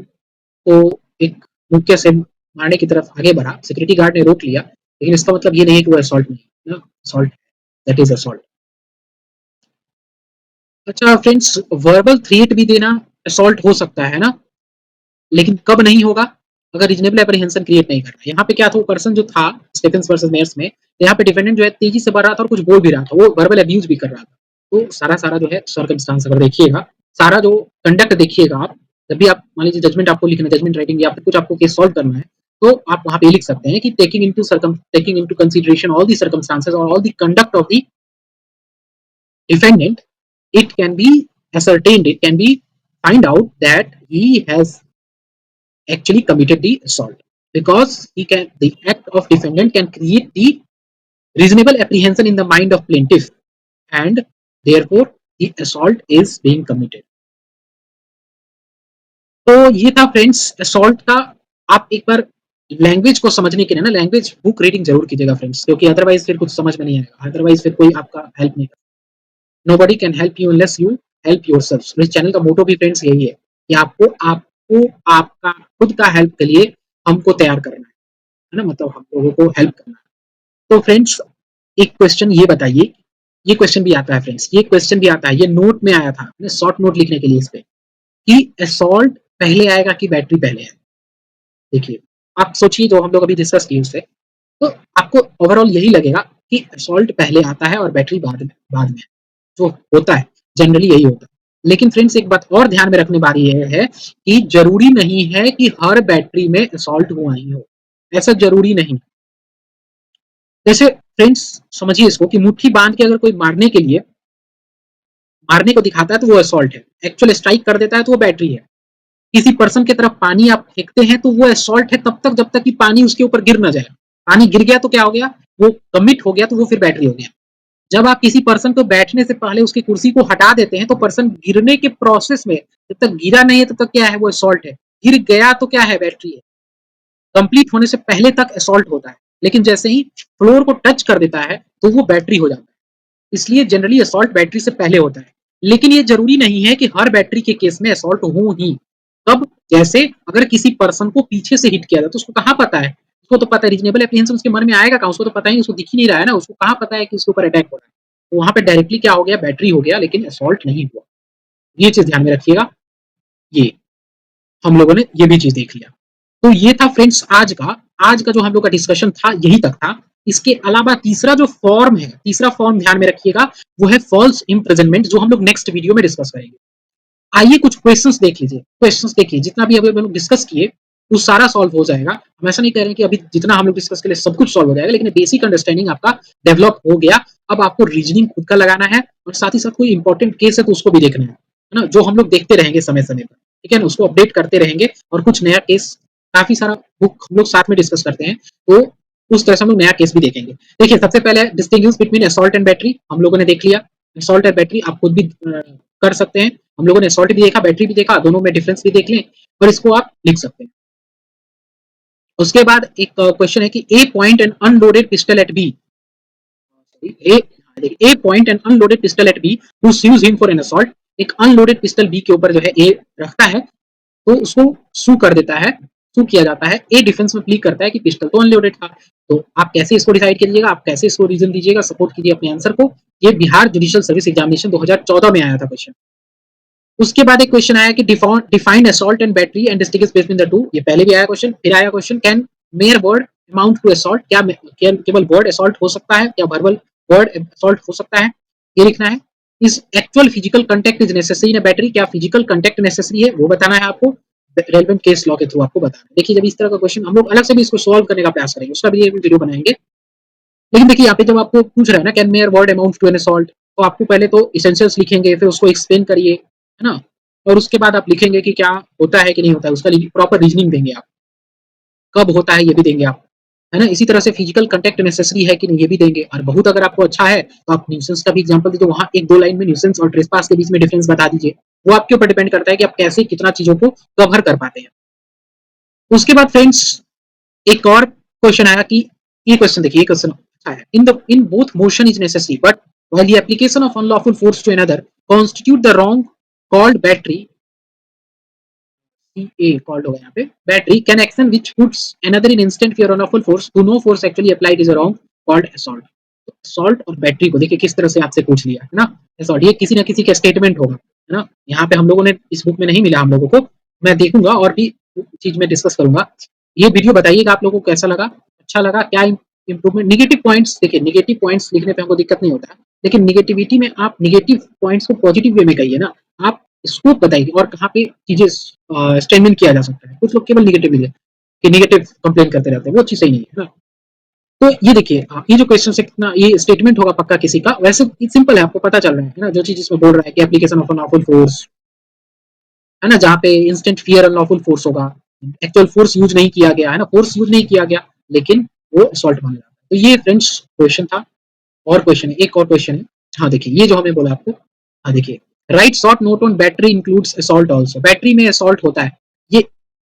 को एक मुक्के से मारने की तरफ आगे बढ़ा, सिक्योरिटी गार्ड ने रोक लिया, लेकिन इसका मतलब ये नहीं है कि वो असॉल्ट नहीं है, असॉल्ट, दैट इज असॉल्ट। अच्छा फ्रेंड्स, वर्बल थ्रेट भी देना असॉल्ट हो सकता है ना, लेकिन कब नहीं होगा? अगर रीजनेबल एप्रीहेंशन क्रिएट नहीं कर रहा। यहाँ पे क्या था, वो पर्सन जो था स्टेफेंस वर्सेस मेयर्स में, यहाँ पे डिफेंडेंट जो है तेजी से बढ़ रहा था और कुछ बोल भी रहा था, वो वर्बल अब्यूज भी कर रहा था। तो सारा सारा जो है सर्कमस्टांस अगर देखिएगा, सारा जो कंडक्ट देखिएगा आप, जब भी आप मान लीजिए जजमेंट आपको लिखना है, जजमेंट राइटिंग या फिर कुछ आपको केस सॉल्व करना है, तो आप वहां पे लिख सकते हैं कि taking into consideration all the circumstances और all the conduct of the defendant, it can be ascertained, it can be find out that he has actually committed the assault, because he can, the act of defendant can create the reasonable apprehension in the mind of plaintiff, and therefore the assault is being committed. तो ये था friends assault का। आप एक बार language को समझने के लिए ना लैंग्वेज बुक रीडिंग जरूर कीजिएगा फ्रेंड्स, क्योंकि अदरवाइज फिर कुछ समझ में नहीं आएगा, अदरवाइज फिर कोई आपका हेल्प नहीं करेगा। nobody can help you unless you help yourself। इस चैनल का मोटो भी फ्रेंड्स यही है कि आपको आपका खुद का हेल्प के लिए हमको तैयार करना है ना, मतलब हम लोगों को हेल्प करना है। तो फ्रेंड्स एक क्वेश्चन ये बताइए, ये क्वेश्चन भी आता है फ्रेंड्स, ये क्वेश्चन भी आता है, ये नोट में आया था, शॉर्ट नोट लिखने के लिए इस पे, कि असॉल्ट पहले आएगा कि बैटरी पहले आएगा। देखिए, आप सोचिए जो हम लोग अभी डिस्कस किए उससे, तो आपको ओवरऑल यही लगेगा कि असॉल्ट पहले आता है और बैटरी बाद में जो होता है, जनरली यही होता है। लेकिन फ्रेंड्स एक बात और ध्यान में रखने वाली है कि जरूरी नहीं है कि हर बैटरी में असॉल्ट हुआ ही हो, ऐसा जरूरी नहीं। जैसे फ्रेंड्स समझिए इसको कि मुट्ठी बांध के अगर कोई मारने को दिखाता है तो वो असॉल्ट है, एक्चुअल स्ट्राइक कर देता है तो वो बैटरी है। किसी पर्सन की तरफ पानी आप फेंकते हैं तो वो असॉल्ट है तब तक जब तक कि पानी उसके ऊपर गिर ना जाए। पानी गिर गया तो क्या हो गया, वो कमिट हो गया तो वो फिर बैटरी हो गया। जब आप किसी पर्सन को बैठने से पहले उसकी कुर्सी को हटा देते हैं तो पर्सन गिरने के प्रोसेस में जब तक गिरा नहीं है तब तक क्या है, वो असॉल्ट है। गिर गया तो क्या है, बैटरी है। कंप्लीट होने से पहले तक असॉल्ट होता है, लेकिन जैसे ही फ्लोर को टच कर देता है तो वो बैटरी हो जाता है। इसलिए जनरली असॉल्ट बैटरी से पहले होता है। लेकिन ये जरूरी नहीं है कि हर बैटरी के केस में असॉल्ट हो ही। तब जैसे अगर किसी पर्सन को पीछे से हिट किया जाए तो उसको कहाँ पता है, उसको तो पता है रीजनेबल एप्रीहेंशन उसके मन में आएगा कहाँ, उसको तो पता ही, उसको दिख ही नहीं रहा है ना, उसको कहाँ पता है कि उसके ऊपर अटैक हो रहा है। तो वहां पे डायरेक्टली क्या हो गया, बैटरी हो गया, लेकिन असॉल्ट नहीं हुआ। ये चीज ध्यान में रखिएगा। ये हम लोगों ने ये भी चीज देख लिया। तो ये था फ्रेंड्स आज का जो हम लोग का डिस्कशन था यही तक था। इसके अलावा तीसरा जो फॉर्म है, तीसरा फॉर्म ध्यान में रखिएगा, वो है फॉल्स इम्प्रिजनमेंट, जो हम लोग नेक्स्ट वीडियो में डिस्कस करेंगे। आइए कुछ क्वेश्चंस देख लीजिए, क्वेश्चंस देखिए, जितना भी अभी हम लोग डिस्कस किए वो सारा सॉल्व हो जाएगा। हम ऐसा नहीं कह रहे हैं कि अभी जितना हम लोग डिस्कस के लिए सब कुछ सॉल्व हो जाएगा, लेकिन बेसिक अंडरस्टैंडिंग आपका डेवलप हो गया। अब आपको रीजनिंग खुद का लगाना है और साथ ही साथ कोई इंपॉर्टेंट केस है तो उसको भी देखना है ना, जो हम लोग देखते रहेंगे समय समय पर, ठीक है ना, उसको अपडेट करते रहेंगे। और कुछ नया केस, काफी सारा बुक हम लोग साथ में डिस्कस करते हैं, तो उस तरह से हम लोग नया केस भी देखेंगे। देखिए सबसे पहले distinguish between assault and battery हम लोगों ने देख लिया। असॉल्ट एंड बैटरी आप खुद भी कर सकते हैं। हम लोगों ने असॉल्ट भी देखा, बैटरी भी देखा, दोनों में डिफरेंस भी देख लें और इसको आप लिख सकते हैं। उसके बाद एक क्वेश्चन है कि A point and unloaded pistol at B, A point and unloaded pistol at B who sues him for an assault. एक अनलोडेड पिस्टल बी के ऊपर जो है ए रखता है तो उसको सू कर देता है, सू किया जाता है। ए डिफेंस में प्ली करता है कि पिस्टल तो अनलोडेड था। तो आप कैसे इसको डिसाइड कीजिएगा, आप कैसे इसको रीजन दीजिएगा, सपोर्ट कीजिए अपने आंसर को। ये बिहार जुडिशियल सर्विस एग्जामिनेशन 2014 में आया था क्वेश्चन। उसके बाद एक क्वेश्चन आया कि define assault and battery and distinguish between the two. ये पहले भी आया क्वेश्चन, फिर आया question can mere word amount to assault, क्या केवल वर्ड असॉल्ट हो सकता है, क्या वर्बल वर्ड असॉल्ट हो सकता है, ये लिखना है। इस actual physical contact is necessary in battery, क्या फिजिकल कांटेक्ट नेसेसरी है वो बताना है आपको, रेलेवेंट केस लॉ के थ्रू आपको बताना है। देखिए जब इस तरह का क्वेश्चन हम लोग अलग से भी इसको सॉल्व करने का प्रयास करेंगे, उसका भी वीडियो बनाएंगे। लेकिन देखिए यहाँ पे जब आपको पूछ रहा है ना can mere word amount to an assault, तो आपको पहले तो इसेंशियल्स लिखेंगे, फिर उसको एक्सप्लेन करिए, है ना, और उसके बाद आप लिखेंगे कि क्या होता है कि नहीं होता है, उसका प्रॉपर रीजनिंग देंगे आप, कब होता है ये भी देंगे आप, है ना। इसी तरह से फिजिकल कंटेक्ट नेसेसरी है कि नहीं ये भी देंगे। और बहुत अगर आपको अच्छा है तो आप न्यूसेंस का भी एग्जांपल दीजिए, वहां एक दो लाइन में न्यूसेंस और ट्रेसपास के बीच में डिफरेंस बता दीजिए। वो आपके ऊपर डिपेंड करता है कि आप कैसे कितना चीजों को कवर कर पाते हैं। उसके बाद फ्रेंड्स एक और क्वेश्चन आया कि ये क्वेश्चन देखिए, ये क्वेश्चन अच्छा है, in both motion is necessary but while the application of unlawful force to another constitute the wrong called battery, a called होगा यहाँ पे, battery can action which puts another in instant fear on a full force to no force actually applied is wrong called assault. Assault और battery को देखिए किस तरह से आपसे पूछ लिया है ना, असॉल्ट ये किसी ना किसी का स्टेटमेंट होगा, है ना। यहाँ पे हम लोगों ने इस बुक में नहीं मिला हम लोगों को, मैं देखूंगा और भी चीज में डिस्कस करूंगा। ये वीडियो बताइएगा आप लोगों को कैसा लगा, अच्छा लगा, क्या इंप्रूवमेंट। निगेटिव पॉइंट्स देखिए, निगेटिव पॉइंट्स लिखने पे हमको दिक्कत नहीं होता है, लेकिन निगेटिविटी में आप निगेटिव पॉइंट्स को पॉजिटिव वे में कहिए ना, आप स्कोप बताइए और कहाँ पे चीजें स्टेटमेंट किया जा सकता है। कुछ लोग केवल निगेटिव कि निगेटिव कंप्लेन करते रहते हैं, वो चीज सही नहीं है ना। तो ये देखिए ये जो क्वेश्चन से कितना ये स्टेटमेंट होगा पक्का किसी का, वैसे सिंपल है, आपको पता चल रहा है ना, जो चीज इसमें बोल रहा है कि एप्लीकेशन ऑफ अनलॉफुल फोर्स, है ना, जहाँ पे इंस्टेंट फियर अनलॉफुल फोर्स होगा, एक्चुअल फोर्स यूज नहीं किया गया, है ना, फोर्स यूज नहीं किया गया लेकिन वो असॉल्ट माना जाता है। तो ये फ्रेंड्स क्वेश्चन था। और क्वेश्चन है, एक और क्वेश्चन है, हाँ देखिए ये जो हमें बोला आपको, हाँ देखिए right short note on battery includes assault also, battery में असॉल्ट होता है, ये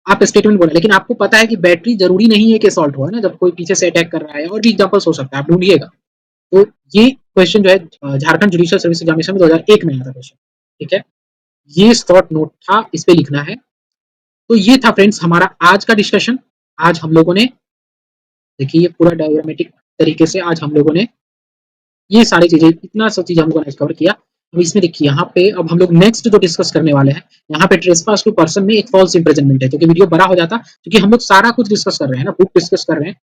आप स्टेटमेंट बोला, लेकिन आपको पता है कि बैटरी जरूरी नहीं है कि असॉल्ट हो, है ना, जब कोई पीछे से अटैक कर रहा है, और भी एग्जांपल्स हो सकता है, आप ढूंढिएगा। तो ये क्वेश्चन जो है झारखंड जुडिशियल सर्विस एग्जामिनेशन में 2001 में आया था क्वेश्चन, ठीक है। ये शॉर्ट नोट था, इस पे लिखना है। तो ये था फ्रेंड्स हमारा आज का डिस्कशन। आज हम लोगों ने देखिए ये पूरा डायग्रामेटिक तरीके से आज हम लोगों ने ये सारी चीजें, इतना सब चीज हम लोगों ने कवर किया। अब इसमें देखिए यहाँ पे अब हम लोग नेक्स्ट जो डिस्कस करने वाले हैं, यहाँ पे ट्रेसपास टू पर्सन में एक फॉल्स इंप्रिजनमेंट है, क्योंकि वीडियो बड़ा हो जाता क्योंकि हम लोग सारा कुछ डिस्कस कर रहे हैं ना, बुक डिस्कस कर रहे हैं।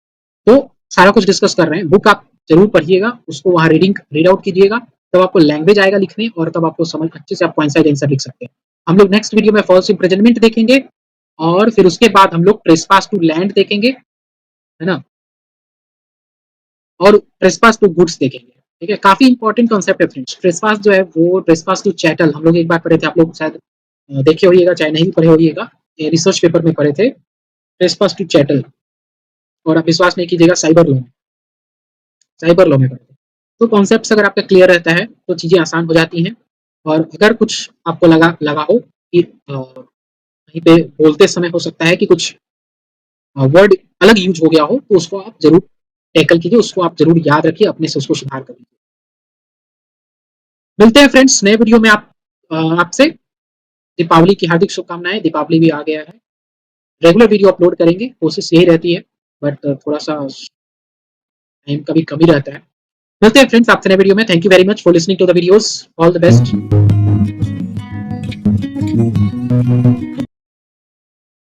तो सारा कुछ डिस्कस कर रहे हैं। बुक आप जरूर पढ़िएगा, उसको वहाँ रीड आउट कीजिएगा, तब आपको लैंग्वेज आएगा लिखने और तब आपको समझ अच्छे से आप आंसर लिख सकते हैं। हम लोग नेक्स्ट वीडियो में फॉल्स इम्प्रिजनमेंट देखेंगे और फिर उसके बाद हम लोग ट्रेसपास टू लैंड देखेंगे, है ना, और ट्रेसपास टू गुड्स देखेंगे। ठीक है, काफी इंपॉर्टेंट कॉन्सेप्ट है फ्रेंड्स। ट्रेसपास जो है वो ट्रेसपास टू चैटल हम लोग एक बार पढ़े थे, आप लोग शायद देखे होइएगा, चाहे नहीं पढ़े होइएगा, रिसर्च पेपर में पढ़े थे ट्रेसपास टू चैटल। और आप विश्वास नहीं कीजिएगा, साइबर लॉ में पढ़े थे। तो कॉन्सेप्ट अगर आपका क्लियर रहता है तो चीजें आसान हो जाती हैं। और अगर कुछ आपको लगा हो कि कहीं पे बोलते समय हो सकता है कि कुछ वर्ड अलग यूज हो गया हो, तो उसको आप जरूर टैकल कीजिए, उसको आप जरूर याद रखिए, अपने से उसको सुधार करिए। मिलते हैं फ्रेंड्स नए वीडियो में आपसे। दीपावली की हार्दिक शुभकामनाएं, दीपावली भी आ गया है। रेगुलर वीडियो अपलोड करेंगे, कोशिश यही रहती है, बट थोड़ा सा टाइम का भी कमी रहता है। मिलते हैं फ्रेंड्स आपसे नए वीडियो में। Thank you very much for listening to the videos. All the best.